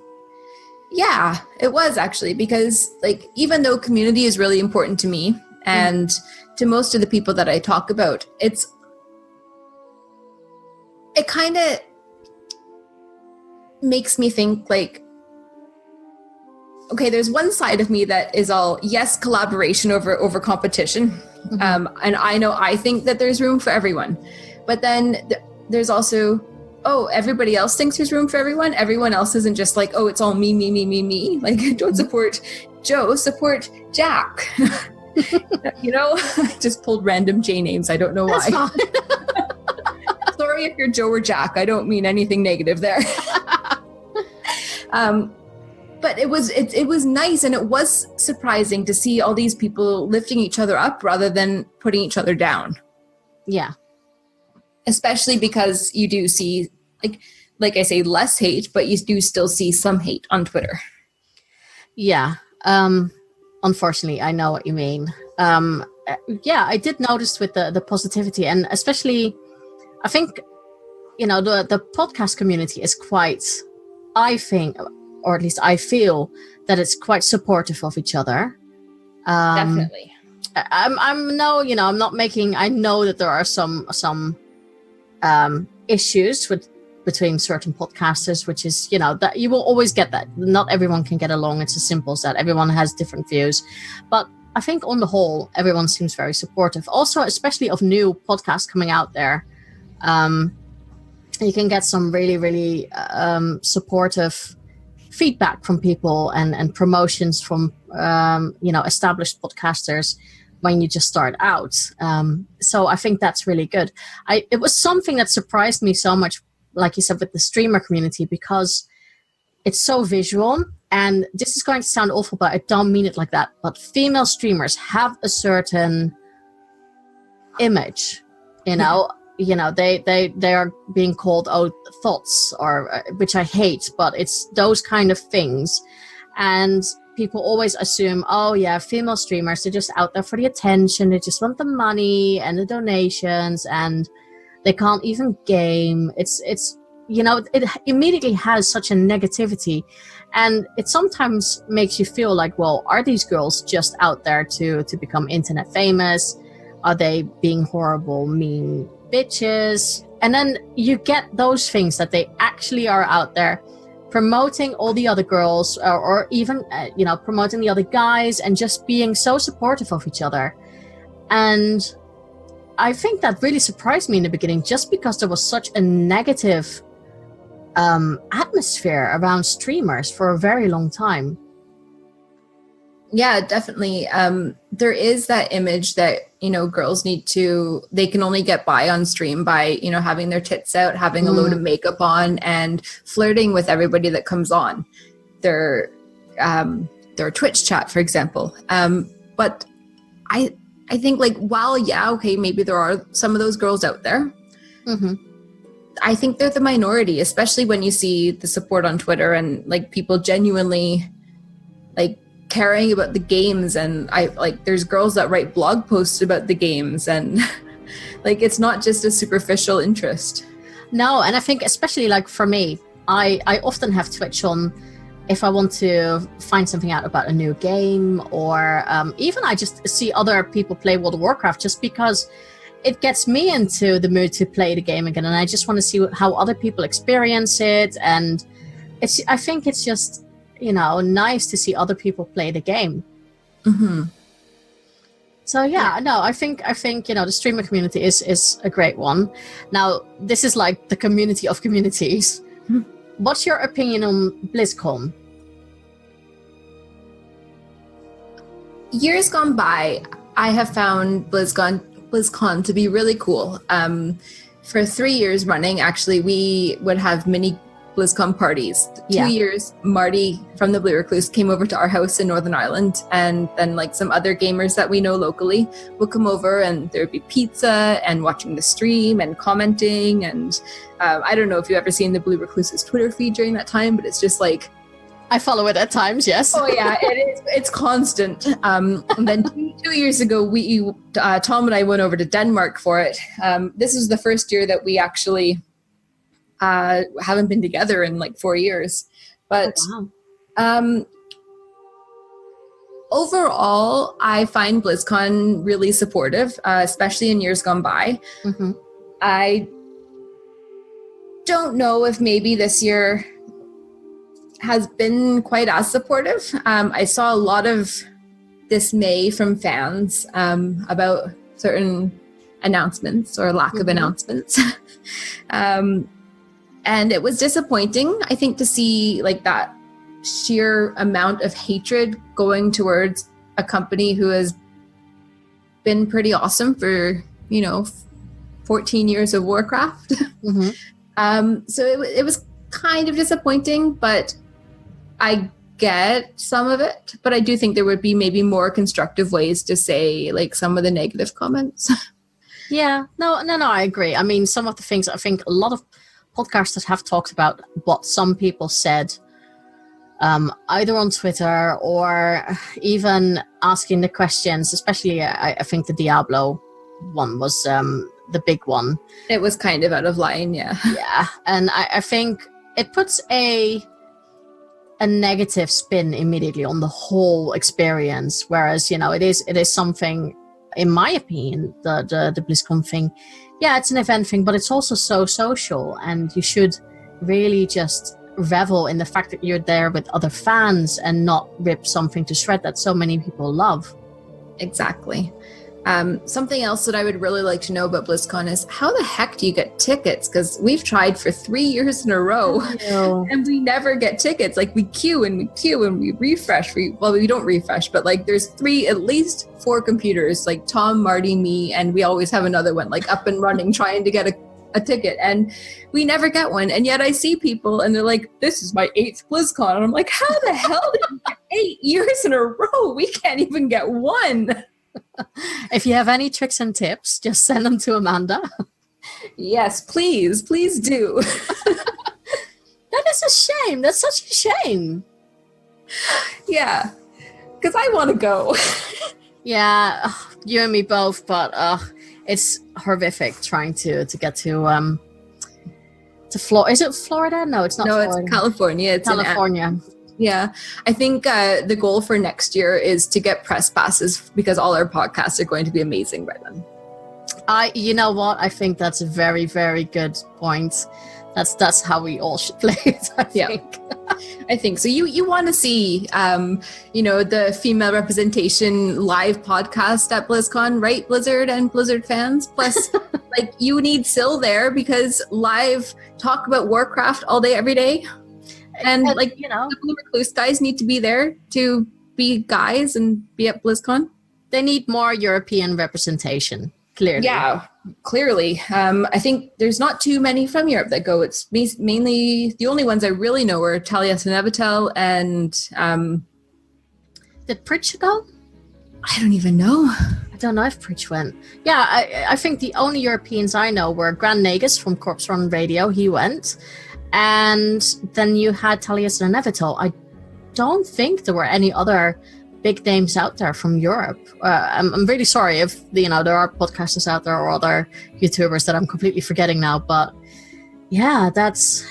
Yeah, it was actually, because like, even though community is really important to me and to most of the people that I talk about, it kind of makes me think like, okay, there's one side of me that is all, yes, collaboration over competition. And I think that there's room for everyone. But then there's also, everybody else thinks there's room for everyone. Everyone else isn't just like, it's all me. Like, don't support Joe, support Jack. You know, I just pulled random J names. I don't know why. Sorry if you're Joe or Jack. I don't mean anything negative there. But it was nice, and it was surprising to see all these people lifting each other up rather than putting each other down. Yeah. Especially because you do see, like I say, less hate, but you do still see some hate on Twitter. Yeah. Unfortunately, I know what you mean. I did notice with the positivity, and especially, I think, you know, the podcast community is quite I think, or at least I feel, that it's quite supportive of each other. Definitely. I'm not making. I know that there are some issues between certain podcasters, which is, that you will always get that. Not everyone can get along. It's as simple as that. Everyone has different views, but I think on the whole, everyone seems very supportive. Also, especially of new podcasts coming out there, you can get some really, really supportive feedback from people and promotions from established podcasters when you just start out. So I think that's really good. It was something that surprised me so much, like you said, with the streamer community, because it's so visual. And this is going to sound awful, but I don't mean it like that. But female streamers have a certain image, they are being called thoughts, or which I hate, but it's those kind of things. And people always assume, female streamers, they're just out there for the attention. They just want the money and the donations, and they can't even game. It immediately has such a negativity, and it sometimes makes you feel like, well, are these girls just out there to become internet famous? Are they being horrible, mean bitches? And then you get those things that they actually are out there promoting all the other girls, or even promoting the other guys, and just being so supportive of each other. And I think that really surprised me in the beginning, just because there was such a negative atmosphere around streamers for a very long time. Yeah, definitely. There is that image that, girls they can only get by on stream by, having their tits out, having a load of makeup on, and flirting with everybody that comes on their Twitch chat, for example. But I think, like, while, maybe there are some of those girls out there, I think they're the minority, especially when you see the support on Twitter and, like, people genuinely, like, caring about the games. And there's girls that write blog posts about the games, and like, it's not just a superficial interest. No, and I think especially, like, for me, I often have Twitch on if I want to find something out about a new game, or even I just see other people play World of Warcraft, just because it gets me into the mood to play the game again, and I just want to see how other people experience it. And I think it's just, nice to see other people play the game. So I think the streamer community is a great one. Now, this is like the community of communities. What's your opinion on BlizzCon? Years gone by, I have found BlizzCon to be really cool. For 3 years running, actually, we would have mini BlizzCon parties. 2 years, Marty from the Blue Recluse came over to our house in Northern Ireland, and then, like, some other gamers that we know locally would come over, and there'd be pizza and watching the stream and commenting. And I don't know if you've ever seen the Blue Recluse's Twitter feed during that time, but it's just like, I follow it at times, yes. Oh yeah, it is. It's constant. And then 2 years ago, Tom and I went over to Denmark for it. This is the first year that we actually haven't been together in like 4 years. But overall, I find BlizzCon really supportive, especially in years gone by. I don't know if maybe this year has been quite as supportive. I saw a lot of dismay from fans about certain announcements or lack of announcements. And it was disappointing, I think, to see like that sheer amount of hatred going towards a company who has been pretty awesome for, 14 years of Warcraft. So it was kind of disappointing, but I get some of it. But I do think there would be maybe more constructive ways to say like some of the negative comments. Yeah, no, I agree. I mean, some of the things, I think a lot of podcasters have talked about what some people said, either on Twitter or even asking the questions, especially I think the Diablo one was the big one. It was kind of out of line, yeah. Yeah, and I think it puts a a negative spin immediately on the whole experience. Whereas, it is something, in my opinion, the BlizzCon thing, yeah, it's an event thing, but it's also so social, and you should really just revel in the fact that you're there with other fans and not rip something to shred that so many people love. Exactly. Something else that I would really like to know about BlizzCon is how the heck do you get tickets? Because we've tried for 3 years in a row and we never get tickets. Like we queue and we refresh. We don't refresh, but like there's at least 4 computers, like Tom, Marty, me, and we always have another one like up and running trying to get a ticket, and we never get one. And yet I see people and they're like, this is my 8th BlizzCon. And I'm like, how the hell did you get 8 years in a row? We can't even get one. If you have any tricks and tips, just send them to Amanda. Yes, please do. That is a shame. That's such a shame. Yeah, because I want to go. Yeah, you and me both, but it's horrific trying to get to Florida. Is it Florida? No, it's not. No, Florida. It's California. It's California. Yeah, I think the goal for next year is to get press passes because all our podcasts are going to be amazing by then. You know what? I think that's a very, very good point. That's how we all should play it, I think. I think so. You want to see, the female representation live podcast at BlizzCon, right, Blizzard and Blizzard fans? Plus, like, you need Sil there because live talk about Warcraft all day, every day. And the Blue Recluse guys need to be there to be guys and be at BlizzCon. They need more European representation, clearly. Yeah, clearly. I think there's not too many from Europe that go. It's mainly, the only ones I really know are Talia Nevitel and... Did Pritch go? I don't even know. I don't know if Pritch went. Yeah, I think the only Europeans I know were Gran Negus from Corpse Run Radio. He went. And then you had Talia Nevitel. I don't think there were any other big names out there from Europe. I'm really sorry if there are podcasters out there or other YouTubers that I'm completely forgetting now. But yeah, that's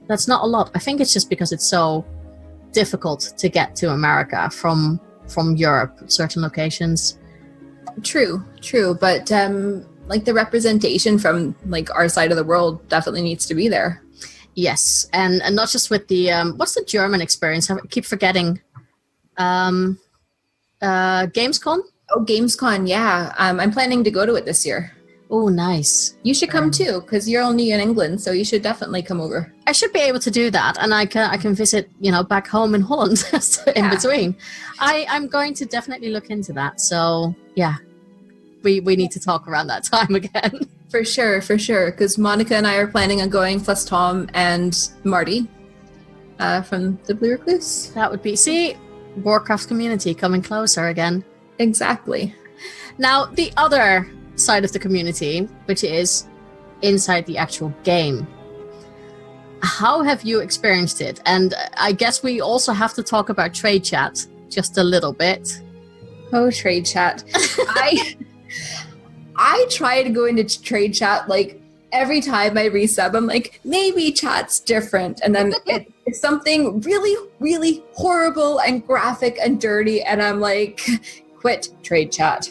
not a lot. I think it's just because it's so difficult to get to America from Europe, certain locations. True. But the representation from like our side of the world definitely needs to be there. Yes, and not just with the what's the German experience? I keep forgetting. Gamescom? Oh, Gamescom, yeah. I'm planning to go to it this year. Oh, nice. You should come too, because you're only in England, so you should definitely come over. I should be able to do that, and I can visit, back home in Holland in between. I'm going to definitely look into that. So yeah, we need to talk around that time again. For sure, because Monica and I are planning on going, plus Tom and Marty from the Blue Recluse. That would be, Warcraft community coming closer again. Exactly. Now, the other side of the community, which is inside the actual game. How have you experienced it? And I guess we also have to talk about trade chat just a little bit. Oh, trade chat. I try to go into trade chat like every time I resub. I'm like, maybe chat's different. And then it's something really, really horrible and graphic and dirty. And I'm like, quit trade chat.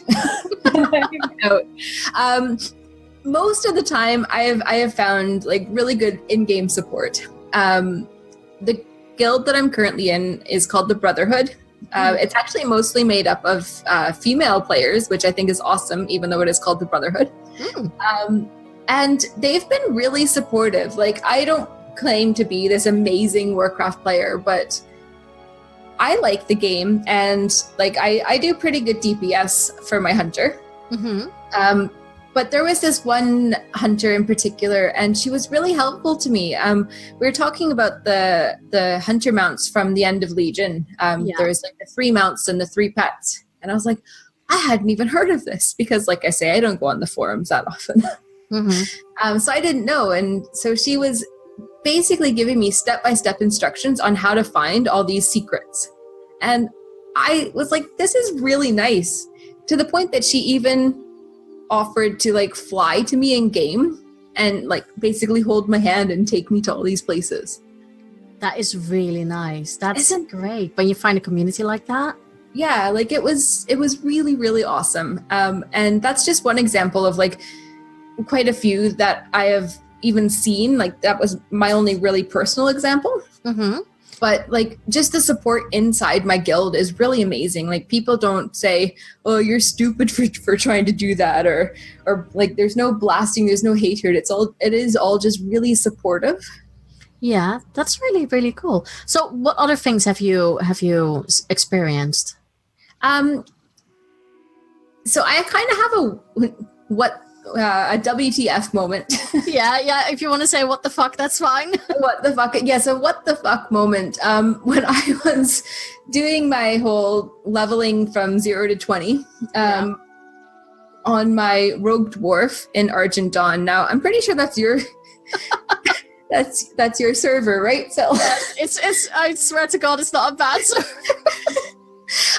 Most of the time I have found like really good in-game support. The guild that I'm currently in is called the Brotherhood. It's actually mostly made up of female players, which I think is awesome, even though it is called the Brotherhood. And they've been really supportive. Like, I don't claim to be this amazing Warcraft player, but I like the game, and like I do pretty good DPS for my hunter. But there was this one hunter in particular, and she was really helpful to me. We were talking about the hunter mounts from the end of Legion. There was like the 3 mounts and the 3 pets. And I was like, I hadn't even heard of this because, like I say, I don't go on the forums that often. So I didn't know. And so she was basically giving me step-by-step instructions on how to find all these secrets. And I was like, this is really nice, to the point that she even offered to like fly to me in game and like basically hold my hand and take me to all these places. That is really nice. That's Isn't- great. When you find a community like that. Yeah, like it was really, really awesome. And that's just one example of like quite a few that I have even seen. Like that was my only really personal example. Mm-hmm. But like just the support inside my guild is really amazing. Like people don't say, "Oh, you're stupid for trying to do that," or like there's no blasting, there's no hatred. It is all just really supportive. Yeah, that's really, really cool. So what other things have you experienced? So I kind of have a WTF moment. Yeah. If you want to say what the fuck, that's fine. What the fuck? Yeah, so what the fuck moment. When I was doing my whole leveling from 0 to 20 on my rogue dwarf in Argent Dawn. Now, I'm pretty sure that's your that's your server, right? So It's I swear to God, it's not a bad server.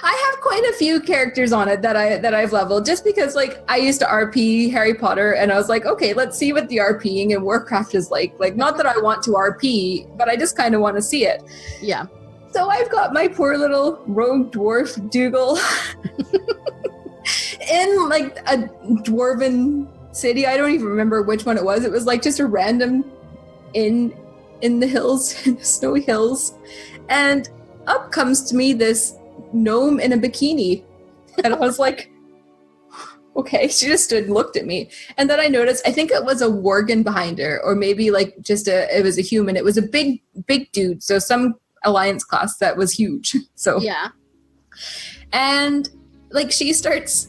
I have quite a few characters on it that I've leveled just because like I used to RP Harry Potter and I was like, okay, let's see what the RPing in Warcraft is like. Like not that I want to RP, but I just kind of want to see it. Yeah. So I've got my poor little rogue dwarf Dougal in like a dwarven city. I don't even remember which one it was. It was like just a random in the hills, in the snowy hills. And up comes to me this gnome in a bikini, and I was like, okay. She just stood and looked at me, and then I noticed I think it was a worgen behind her, or maybe like it was a human. It was a big dude, so some alliance class that was huge. So Yeah. and like she starts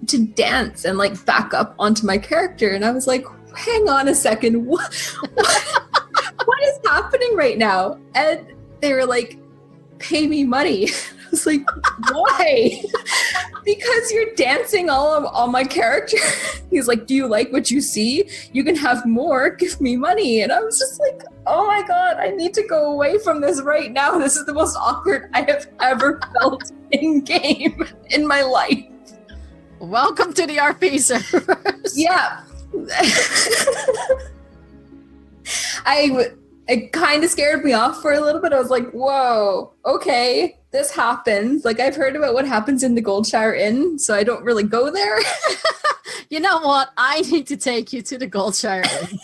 to dance and like back up onto my character, and I was like, hang on a second, what is happening right now? And they were like, pay me money. I was like, why? Because you're dancing all on my character. He's like, do you like what you see? You can have more. Give me money. And I was just like, oh my God, I need to go away from this right now. This is the most awkward I have ever felt in game in my life. Welcome to the RP servers. Yeah. It kind of scared me off for a little bit. I was like, whoa, okay, this happens. Like, I've heard about what happens in the Goldshire Inn, so I don't really go there. You know what? I need to take you to the Goldshire Inn.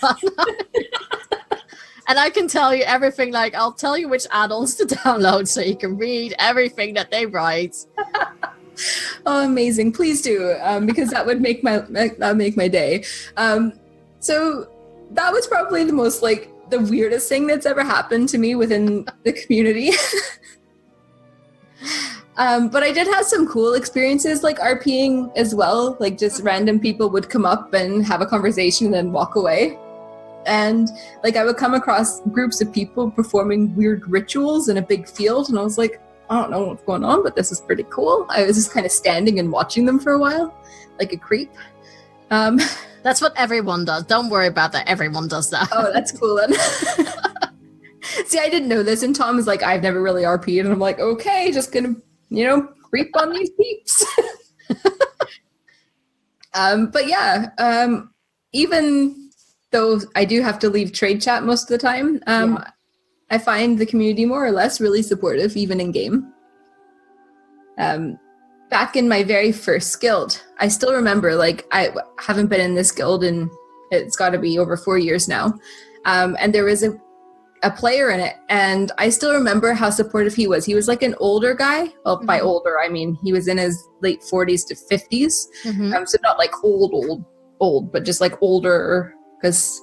And I can tell you everything. Like, I'll tell you which add-ons to download so you can read everything that they write. Oh, amazing. Please do, because that would make my day. So that was probably the most, like, the weirdest thing that's ever happened to me within the community. But I did have some cool experiences like RPing as well. Like just random people would come up and have a conversation and then walk away. And like I would come across groups of people performing weird rituals in a big field. And I was like, I don't know what's going on, but this is pretty cool. I was just kind of standing and watching them for a while, like a creep. That's what everyone does. Don't worry about that. Everyone does that. Oh, that's cool then. See, I didn't know this. And Tom is like, I've never really RP'd. And I'm like, okay, just gonna, creep on these peeps. But yeah, even though I do have to leave trade chat most of the time, I find the community more or less really supportive, even in game. Back in my very first guild, I still remember, like, I haven't been in this guild in, it's got to be over 4 years now. And there was a player in it, and I still remember how supportive he was. He was like an older guy. Well, by older, I mean he was in his late 40s to 50s. So not like old, but just like older, because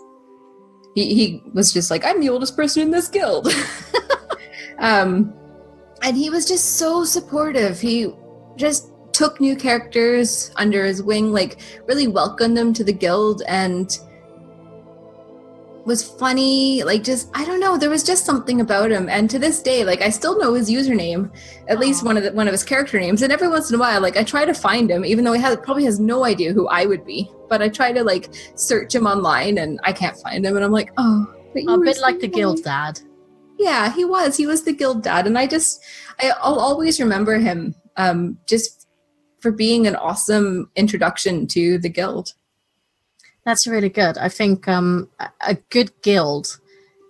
he was just like, I'm the oldest person in this guild. And he was just so supportive. He just took new characters under his wing, like really welcomed them to the guild, and was funny. Like, just, I don't know, there was just something about him. And to this day, like, I still know his username, at least one of his character names. And every once in a while, like, I try to find him, even though he probably has no idea who I would be. But I try to, like, search him online, and I can't find him. And I'm like, oh, but A bit like the guild dad. Yeah, he was the guild dad. And I'll always remember him, just for being an awesome introduction to the guild. That's really good. I think a good guild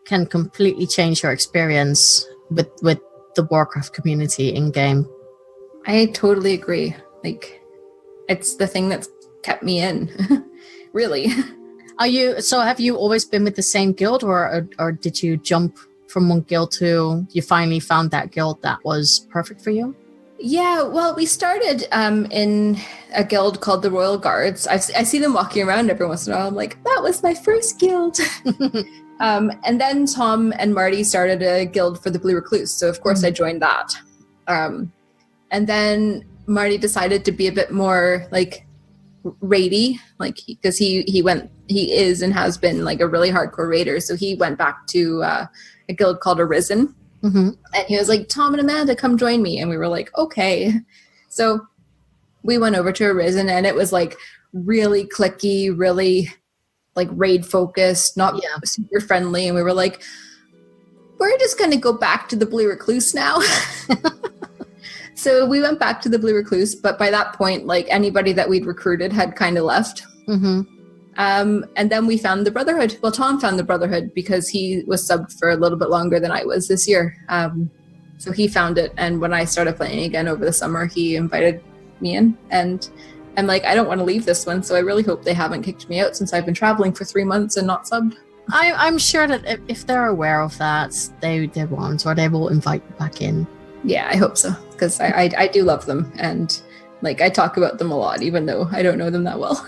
can completely change your experience with the Warcraft community in game. I totally agree. Like, it's the thing that's kept me in, really. Have you always been with the same guild, or did you jump from one guild to you finally found that guild that was perfect for you? Yeah, well, we started in a guild called the Royal Guards. I see them walking around every once in a while. I'm like, that was my first guild. And then Tom and Marty started a guild for the Blue Recluse. So, of course, I joined that. And then Marty decided to be a bit more like raidy, like because he is and has been like a really hardcore raider. So he went back to a guild called Arisen. Mm-hmm. And he was like, Tom and Amanda, come join me. And we were like, okay. So we went over to Arisen, and it was like really cliquey, really like raid focused, not super friendly. And we were like, we're just going to go back to the Blue Recluse now. So we went back to the Blue Recluse. But by that point, like anybody that we'd recruited had kind of left. Mm-hmm. And then we found the Brotherhood. Well, Tom found the Brotherhood because he was subbed for a little bit longer than I was this year. So he found it. And when I started playing again over the summer, he invited me in. And I'm like, I don't want to leave this one. So I really hope they haven't kicked me out since I've been traveling for 3 months and not subbed. I'm sure that if they're aware of that, they won't, or they will invite you back in. Yeah, I hope so. Because I do love them. And like I talk about them a lot, even though I don't know them that well.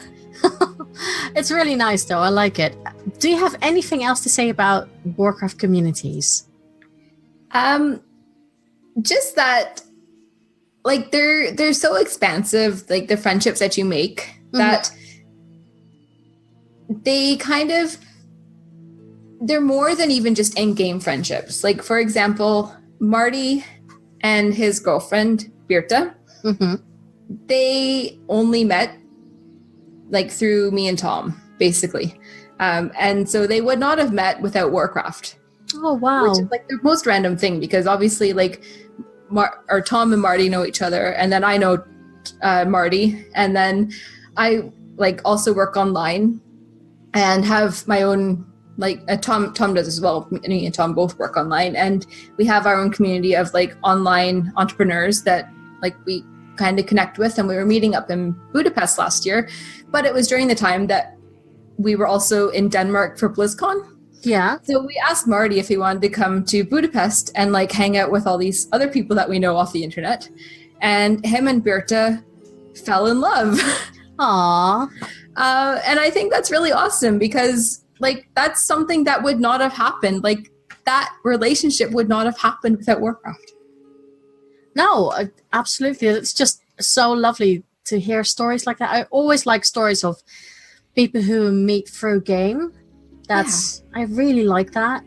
It's really nice, though. I like it. Do you have anything else to say about Warcraft communities? Just that, like they're so expansive. Like the friendships that you make, that they kind of they're more than even just in-game friendships. Like for example, Marty and his girlfriend Birta, they only met like through me and Tom, basically. And so they would not have met without Warcraft. Oh, wow. Which is like the most random thing, because obviously like Tom and Marty know each other, and then I know Marty, and then I like also work online and have my own like Tom does as well. Me and Tom both work online, and we have our own community of like online entrepreneurs that like we kind of connect with. And we were meeting up in Budapest last year, but it was during the time that we were also in Denmark for BlizzCon. Yeah. So we asked Marty if he wanted to come to Budapest and like hang out with all these other people that we know off the internet. And him and Birta fell in love. Aww. And I think that's really awesome, because like that's something that would not have happened. Like that relationship would not have happened without Warcraft. No, absolutely. It's just so lovely to hear stories like that. I always like stories of people who meet through game. I really like that.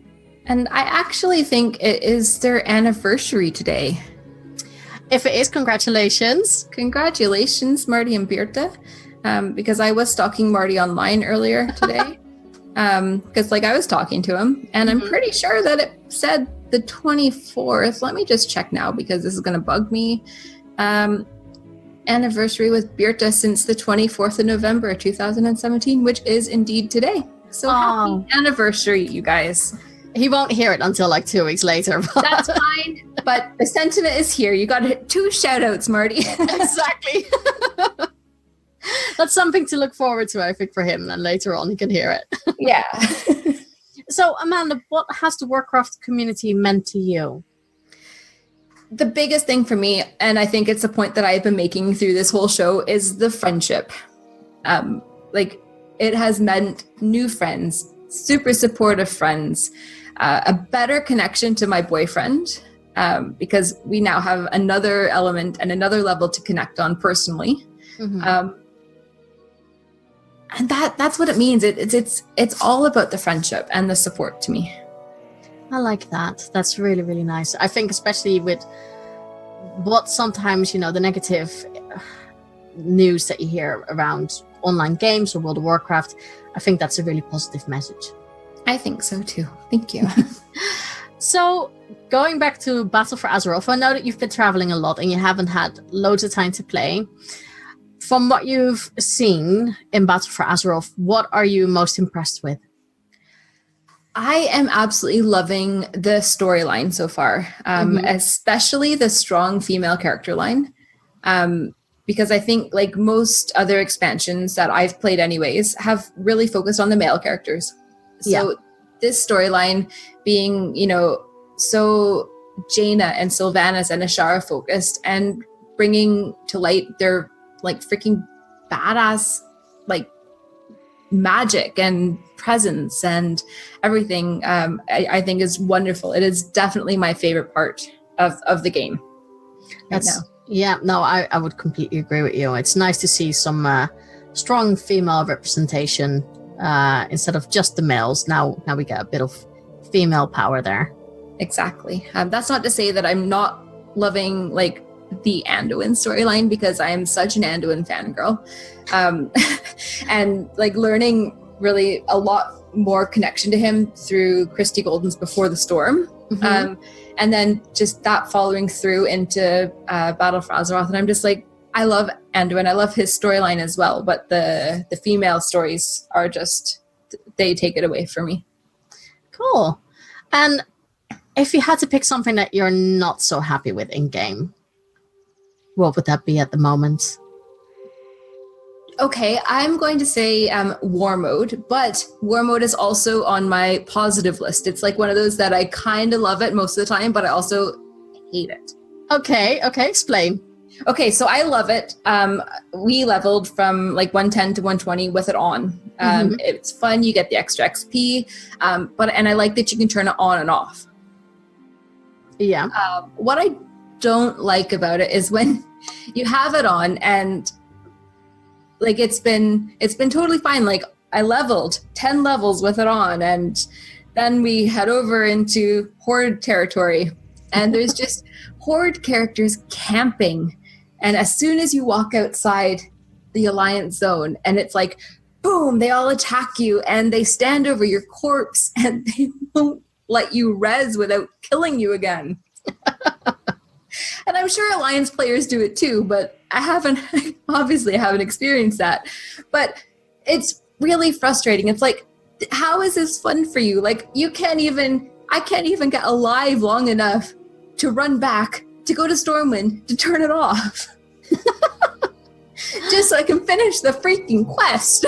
And I actually think it is their anniversary today. If it is, congratulations. Congratulations, Marty and Birta. Because I was stalking Marty online earlier today. Because like I was talking to him, and I'm pretty sure that it said the 24th. Let me just check now, because this is going to bug me. Anniversary with Birta since the 24th of November 2017, which is indeed today. So happy anniversary, you guys. He won't hear it until like 2 weeks later. But that's fine. But the sentiment is here. You got 2 shout outs, Marty. Exactly. That's something to look forward to, I think, for him. And later on, he can hear it. Yeah. So, Amanda, what has the Warcraft community meant to you? The biggest thing for me, and I think it's a point that I've been making through this whole show, is the friendship. Like, it has meant new friends, super supportive friends, a better connection to my boyfriend, because we now have another element and another level to connect on personally. And that's what it means. It's all about the friendship and the support to me. I like that. That's really, really nice. I think especially with what sometimes, the negative news that you hear around online games or World of Warcraft, I think that's a really positive message. I think so too. Thank you. So going back to Battle for Azeroth, I know that you've been traveling a lot and you haven't had loads of time to play. From what you've seen in Battle for Azeroth, what are you most impressed with? I am absolutely loving the storyline so far, especially the strong female character line. Because I think like most other expansions that I've played anyways have really focused on the male characters. So this storyline being, so Jaina and Sylvanas and Ashara focused and bringing to light their like freaking badass like magic and presence and everything, I think is wonderful. It is definitely my favorite part of the game. I would completely agree with you. It's nice to see some strong female representation instead of just the males. Now we get a bit of female power there. Exactly. That's not to say that I'm not loving like the Anduin storyline, because I am such an Anduin fangirl, and like learning really a lot more connection to him through Christy Golden's Before the Storm. And then just that following through into Battle for Azeroth. And I'm just like, I love Anduin. I love his storyline as well. But the female stories are just, they take it away from me. Cool. And if you had to pick something that you're not so happy with in game, what would that be at the moment? Okay, I'm going to say War Mode, but War Mode is also on my positive list. It's like one of those that I kind of love it most of the time, but I also hate it. Okay, explain. Okay, so I love it. We leveled from like 110 to 120 with it on. It's fun, you get the extra XP, and I like that you can turn it on and off. Yeah. What I don't like about it is when you have it on and like it's been totally fine. Like I leveled 10 levels with it on, and then we head over into Horde territory, and there's just Horde characters camping. And as soon as you walk outside the Alliance zone, and it's like, boom, they all attack you, and they stand over your corpse, and they won't let you res without killing you again. And I'm sure Alliance players do it too, but I haven't experienced that. But it's really frustrating. It's like, how is this fun for you? Like I can't even get alive long enough to run back, to go to Stormwind, to turn it off. Just so I can finish the freaking quest.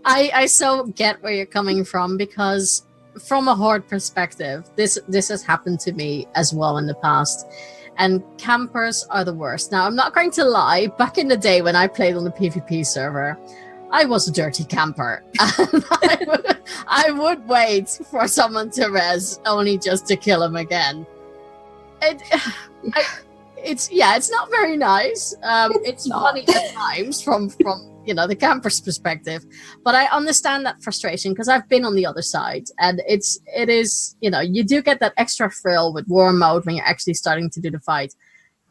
I so get where you're coming from, because from a Horde perspective, this has happened to me as well in the past, and campers are the worst. Now, I'm not going to lie, back in the day when I played on the PvP server, I was a dirty camper. I would wait for someone to res only just to kill him again. It's not very nice. It's funny at times from the camper's perspective, but I understand that frustration because I've been on the other side, and it is you do get that extra thrill with War Mode when you're actually starting to do the fight.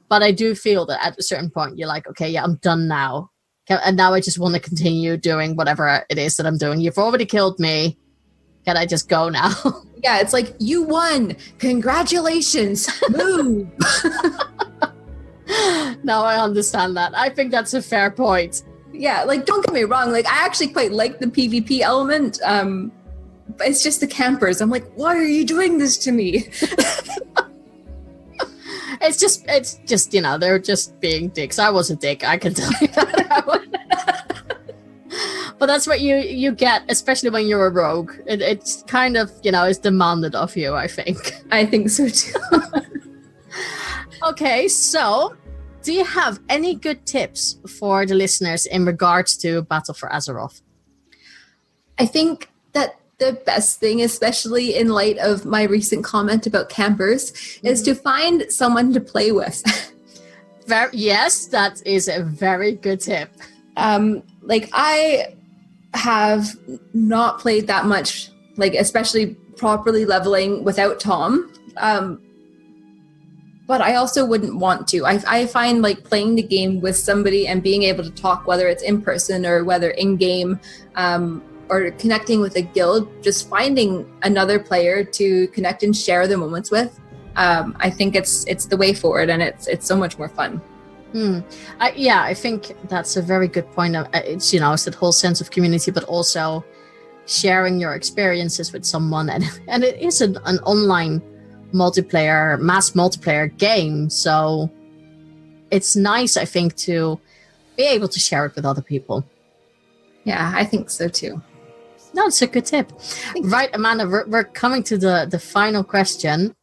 But I do feel that at a certain point you're like, okay, yeah, I'm done now, and now I just want to continue doing whatever it is that I'm doing. You've already killed me. Can I just go now? Yeah, it's like, you won. Congratulations. Move. Now I understand that. I think that's a fair point. Yeah, like, don't get me wrong. Like, I actually quite like the PvP element. But it's just the campers. I'm like, why are you doing this to me? It's just they're just being dicks. I was a dick, I can tell you that. But that's what you get, especially when you're a rogue. It's kind of, it's demanded of you, I think. I think so too. Okay, so do you have any good tips for the listeners in regards to Battle for Azeroth? I think that the best thing, especially in light of my recent comment about campers, is to find someone to play with. Yes, that is a very good tip. Like, I have not played that much, like, especially properly leveling without Tom. But I also wouldn't want to. I find like playing the game with somebody and being able to talk, whether it's in person or whether in game, or connecting with a guild, just finding another player to connect and share the moments with. I think it's the way forward, and it's so much more fun. I think that's a very good point. It's it's that whole sense of community, but also sharing your experiences with someone, and it is an online multiplayer, mass multiplayer game, so it's nice, I think, to be able to share it with other people. Yeah, I think so too. No, it's a good tip. Right, Amanda, we're coming to the final question.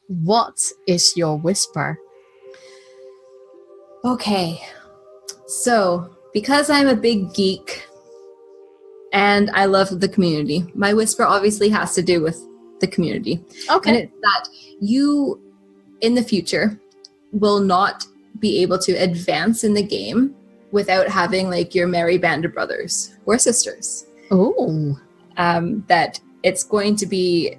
What is your whisper? Okay, so because I'm a big geek and I love the community, my whisper obviously has to do with the community. Okay. And it's that you, in the future, will not be able to advance in the game without having like your merry band of brothers or sisters. Oh. That it's going to be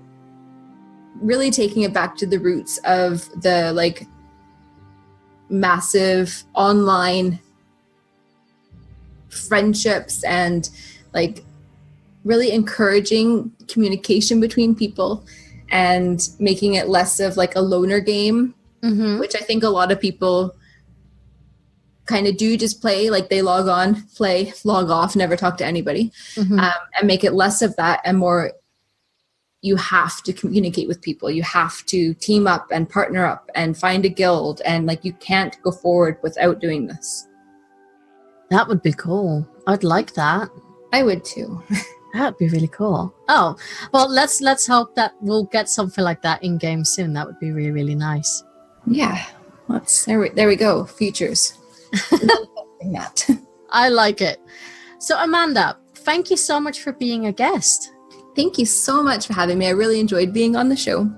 really taking it back to the roots of the like massive online friendships and like really encouraging communication between people and making it less of like a loner game, which I think a lot of people kind of do, just play, like they log on, play, log off, never talk to anybody, and make it less of that and more you have to communicate with people. You have to team up and partner up and find a guild, and like you can't go forward without doing this. That would be cool. I'd like that. I would too. That'd be really cool. Oh, well, let's hope that we'll get something like that in game soon. That would be really, really nice. Yeah, there we go. Futures. That. I like it. So Amanda, thank you so much for being a guest. Thank you so much for having me. I really enjoyed being on the show.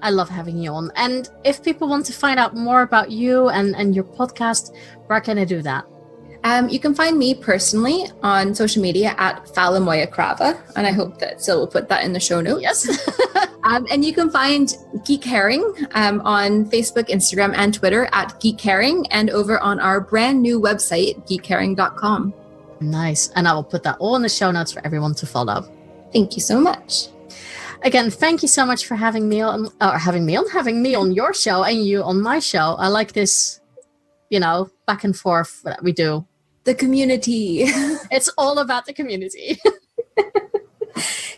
I love having you on. And if people want to find out more about you and your podcast, where can I do that? You can find me personally on social media at Falamoya Crava, and I hope that Sil will put that in the show notes. Yes. And you can find Geek Herring on Facebook, Instagram, and Twitter at Geek Herring, and over on our brand new website, geekherring.com. Nice. And I will put that all in the show notes for everyone to follow. Thank you so much. Again, thank you so much for having me on your show and you on my show. I like this, back and forth that we do. The community. It's all about the community.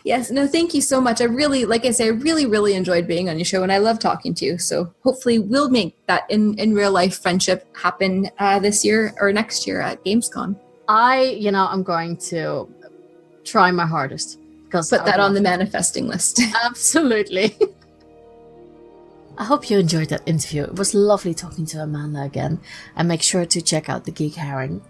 Yes, no, thank you so much. I really, like I say, I really, really enjoyed being on your show, and I love talking to you. So hopefully we'll make that in real life friendship happen this year or next year at Gamescom. I'm going to try my hardest. Put that on the manifesting list. Absolutely. I hope you enjoyed that interview. It was lovely talking to Amanda again. And make sure to check out the Geek Herring.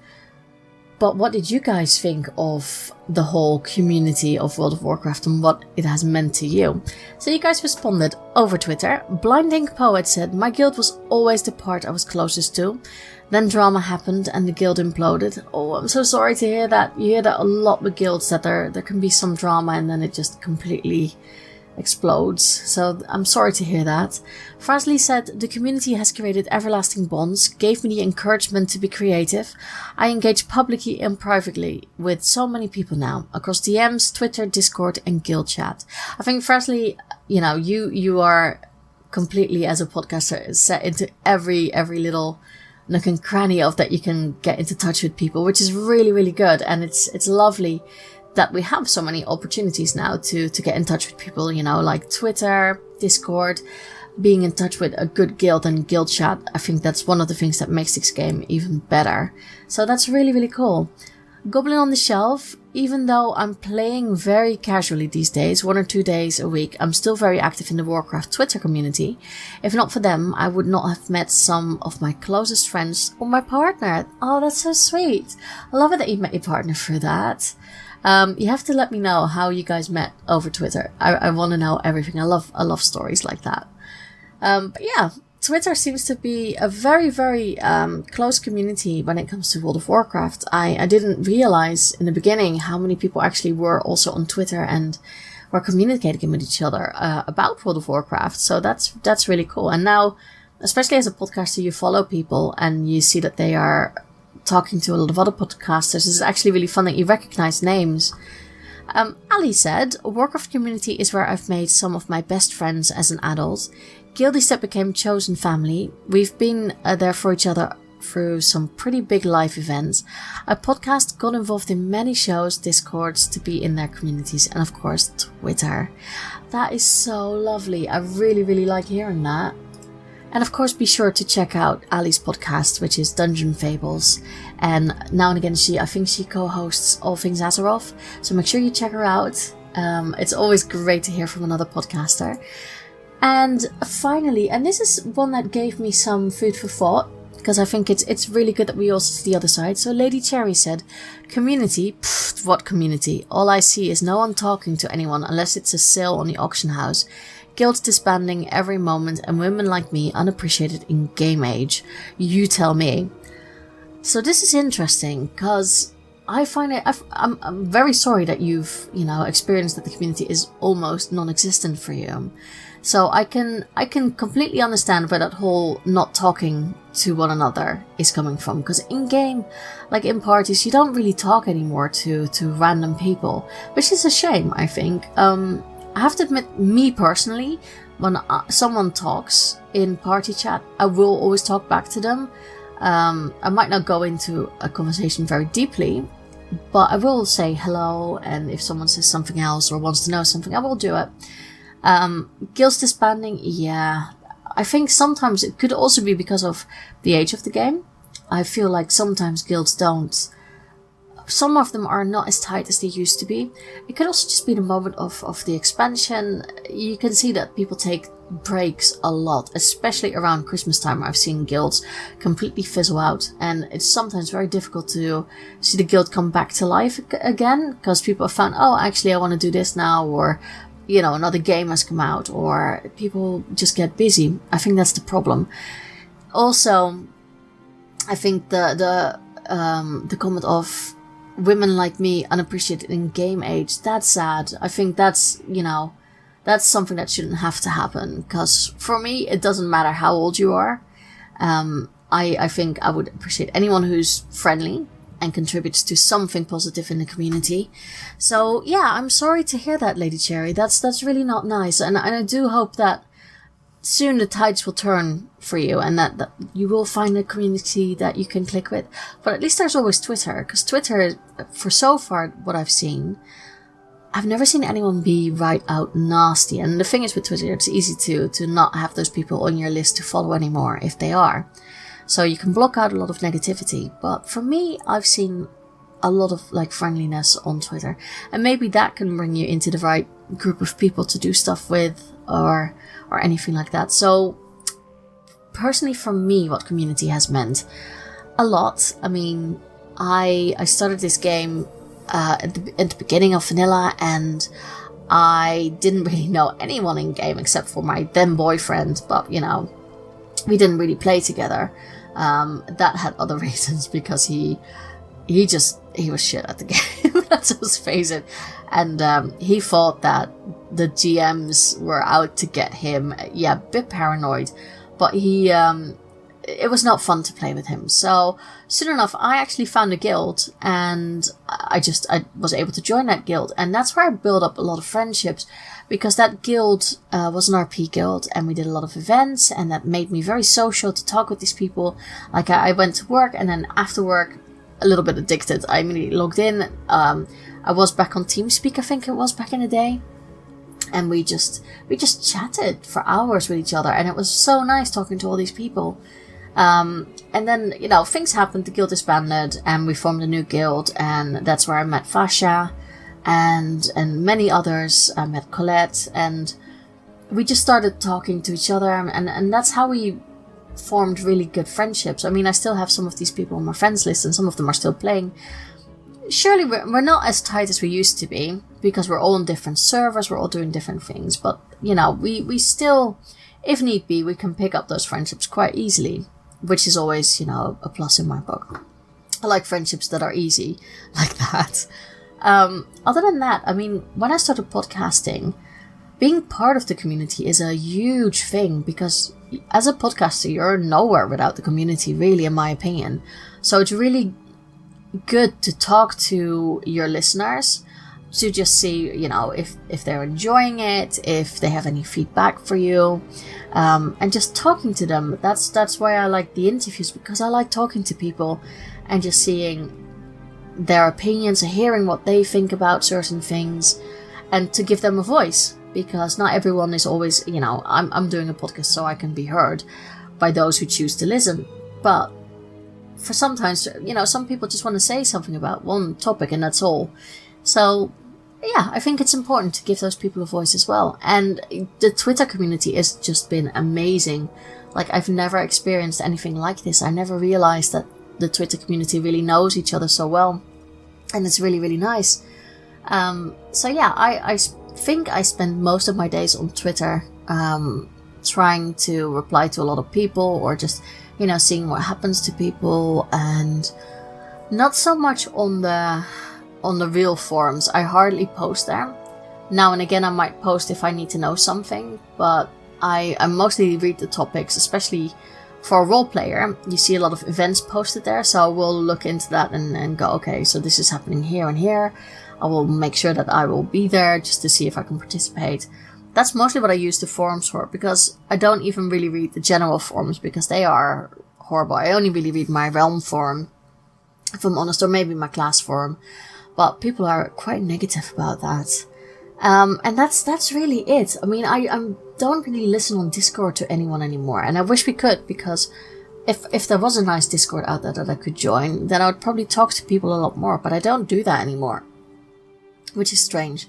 But what did you guys think of the whole community of World of Warcraft and what it has meant to you? So you guys responded over Twitter. Blinding Poet said, "My guild was always the part I was closest to. Then drama happened and the guild imploded." Oh, I'm so sorry to hear that. You hear that a lot with guilds, that there can be some drama and then it just completely explodes. So I'm sorry to hear that. Frasley said, "The community has created everlasting bonds, gave me the encouragement to be creative. I engage publicly and privately with so many people now, across DMs, Twitter, Discord, and guild chat." I think Frasley, you are completely, as a podcaster, set into every little nook and cranny of that you can get into touch with people, which is really, really good. And it's lovely that we have so many opportunities now to get in touch with people, like Twitter, Discord, being in touch with a good guild and guild chat. I think that's one of the things that makes this game even better. So that's really, really cool. Goblin on the Shelf, even though I'm playing very casually these days, 1 or 2 days a week, I'm still very active in the Warcraft Twitter community. If not for them, I would not have met some of my closest friends or my partner. Oh, that's so sweet. I love it that you met your partner through that. You have to let me know how you guys met over Twitter. I want to know everything. I love stories like that. But yeah, Twitter seems to be a very, very close community when it comes to World of Warcraft. I didn't realize in the beginning how many people actually were also on Twitter and were communicating with each other about World of Warcraft. So that's really cool. And now, especially as a podcaster, you follow people and you see that they are talking to a lot of other podcasters. It's actually really fun that you recognize names. Ali said, "Warcraft community is where I've made some of my best friends as an adult. Guildies that became chosen family. We've been there for each other through some pretty big live events. I podcast, got involved in many shows, Discords to be in their communities, and of course Twitter. That is so lovely. I really, really like hearing that. And of course, be sure to check out Ali's podcast, which is Dungeon Fables. And now and again, I think she co-hosts All Things Azeroth. So make sure you check her out. It's always great to hear from another podcaster. And finally, and this is one that gave me some food for thought, because I think it's really good that we also see the other side. So Lady Cherry said, community? Pfft, what community? All I see is no one talking to anyone unless it's a sale on the auction house. Guilds disbanding every moment, and women like me unappreciated in game age. You tell me. So this is interesting, because I find it... I'm very sorry that you've, experienced that the community is almost non-existent for you. So I can completely understand where that whole not talking to one another is coming from. Because in game, like in parties, you don't really talk anymore to random people, which is a shame, I think. I have to admit, me personally, when someone talks in party chat, I will always talk back to them. I might not go into a conversation very deeply, but I will say hello, and if someone says something else or wants to know something, I will do it. Guilds disbanding, yeah. I think sometimes it could also be because of the age of the game. I feel like sometimes guilds don't... Some of them are not as tight as they used to be. It could also just be the moment of the expansion. You can see that people take breaks a lot, especially around Christmas time. I've seen guilds completely fizzle out, and it's sometimes very difficult to see the guild come back to life again, because people have found, oh, actually I want to do this now, or, another game has come out, or people just get busy. I think that's the problem. Also, I think the comment of women like me unappreciated in game age, that's sad. I think that's something that shouldn't have to happen, because for me it doesn't matter how old you are. I think I would appreciate anyone who's friendly and contributes to something positive in the community. So yeah, I'm sorry to hear that, Lady Cherry. That's really not nice, and I do hope that soon the tides will turn for you, and that you will find a community that you can click with. But at least there's always Twitter, because Twitter, for so far what I've seen, I've never seen anyone be right out nasty. And the thing is with Twitter, it's easy to not have those people on your list to follow anymore if they are. So you can block out a lot of negativity. But for me, I've seen a lot of friendliness on Twitter, and maybe that can bring you into the right group of people to do stuff with, or anything like that. So personally for me, what community has meant a lot. I mean, I started this game at the beginning of vanilla, and I didn't really know anyone in game except for my then boyfriend, but we didn't really play together. That had other reasons, because he was shit at the game. Let's just face it. And he thought that the GMs were out to get him. Yeah, a bit paranoid. But it was not fun to play with him. So soon enough, I actually found a guild, and I was able to join that guild. And that's where I built up a lot of friendships, because that guild was an RP guild, and we did a lot of events, and that made me very social to talk with these people. Like I went to work, and then after work, a little bit addicted, I immediately logged in. I was back on TeamSpeak, I think it was, back in the day. And we just chatted for hours with each other, and it was so nice talking to all these people. And then, things happened, the guild disbanded, and we formed a new guild, and that's where I met Fasha, and many others. I met Colette, and we just started talking to each other, and that's how we formed really good friendships. I mean, I still have some of these people on my friends list, and some of them are still playing. Surely we're not as tight as we used to be, because we're all on different servers, we're all doing different things, but, we still, if need be, we can pick up those friendships quite easily, which is always, a plus in my book. I like friendships that are easy, like that. Other than that, I mean, when I started podcasting, being part of the community is a huge thing, because as a podcaster, you're nowhere without the community, really, in my opinion. So it's really good to talk to your listeners, to just see, if they're enjoying it, if they have any feedback for you, and just talking to them. That's why I like the interviews, because I like talking to people and just seeing their opinions and hearing what they think about certain things, and to give them a voice, because not everyone is always, I'm doing a podcast so I can be heard by those who choose to listen, but for sometimes, some people just want to say something about one topic and that's all. So yeah, I think it's important to give those people a voice as well. And the Twitter community has just been amazing. Like, I've never experienced anything like this. I never realized that the Twitter community really knows each other so well, and it's really, really nice. So yeah, I think I spend most of my days on Twitter, trying to reply to a lot of people, or just, seeing what happens to people, and not so much on the real forums. I hardly post there. Now and again I might post if I need to know something, but I mostly read the topics, especially for a role player. You see a lot of events posted there, so we'll look into that and go, okay, so this is happening here and here. I will make sure that I will be there just to see if I can participate. That's mostly what I use the forums for, because I don't even really read the general forums, because they are horrible. I only really read my realm forum, if I'm honest, or maybe my class forum. But people are quite negative about that. And that's really it. I mean, I don't really listen on Discord to anyone anymore. And I wish we could, because if there was a nice Discord out there that I could join, then I would probably talk to people a lot more. But I don't do that anymore, which is strange.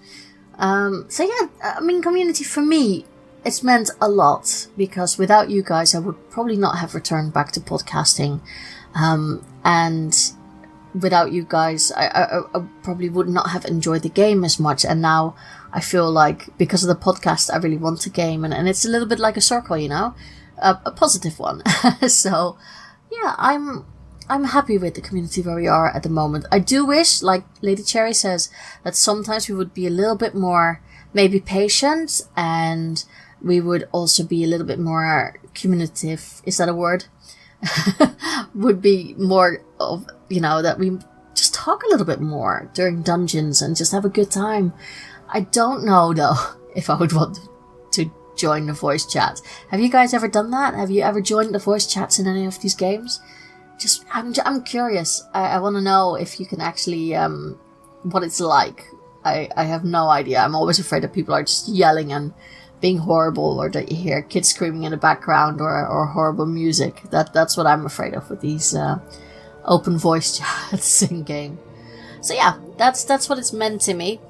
So yeah, I mean, community for me, it's meant a lot, because without you guys, I would probably not have returned back to podcasting. And without you guys, I probably would not have enjoyed the game as much. And now I feel like, because of the podcast, I really want to game. And it's a little bit like a circle, a positive one. So yeah, I'm happy with the community where we are at the moment. I do wish, like Lady Cherry says, that sometimes we would be a little bit more maybe patient, and we would also be a little bit more communicative. Is that a word? Would be more of, that we just talk a little bit more during dungeons and just have a good time. I don't know though if I would want to join the voice chat. Have you guys ever done that? Have you ever joined the voice chats in any of these games? I'm curious. I want to know if you can actually, what it's like. I have no idea. I'm always afraid that people are just yelling and being horrible, or that you hear kids screaming in the background, or horrible music. That's what I'm afraid of with these open voice chats in game. So yeah, that's what it's meant to me.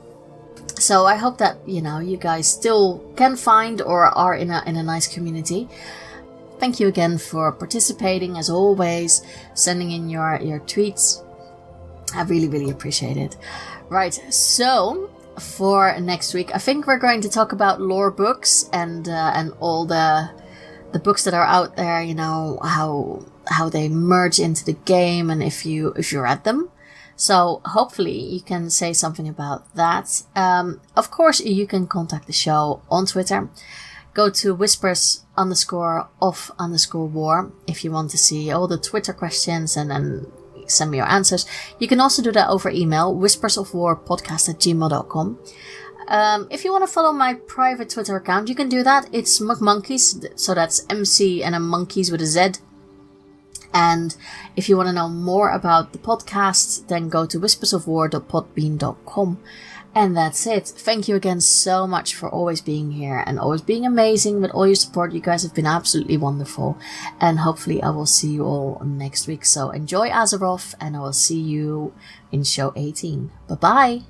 So I hope that, you guys still can find or are in a nice community. Thank you again for participating, as always, sending in your tweets. I really, really appreciate it. Right, so for next week, I think we're going to talk about lore books and all the books that are out there. How they merge into the game, and if you read them. So hopefully you can say something about that. Of course, you can contact the show on Twitter. Go to whispers_of_war if you want to see all the Twitter questions and then send me your answers. You can also do that over email, whispersofwarpodcast@gmail.com. If you want to follow my private Twitter account, you can do that. It's McMonkeys, so that's MC and a monkeys with a Z. And if you want to know more about the podcast, then go to whispersofwar.podbean.com. And that's it. Thank you again so much for always being here and always being amazing with all your support. You guys have been absolutely wonderful. And hopefully I will see you all next week. So enjoy Azeroth, and I will see you in show 18. Bye-bye.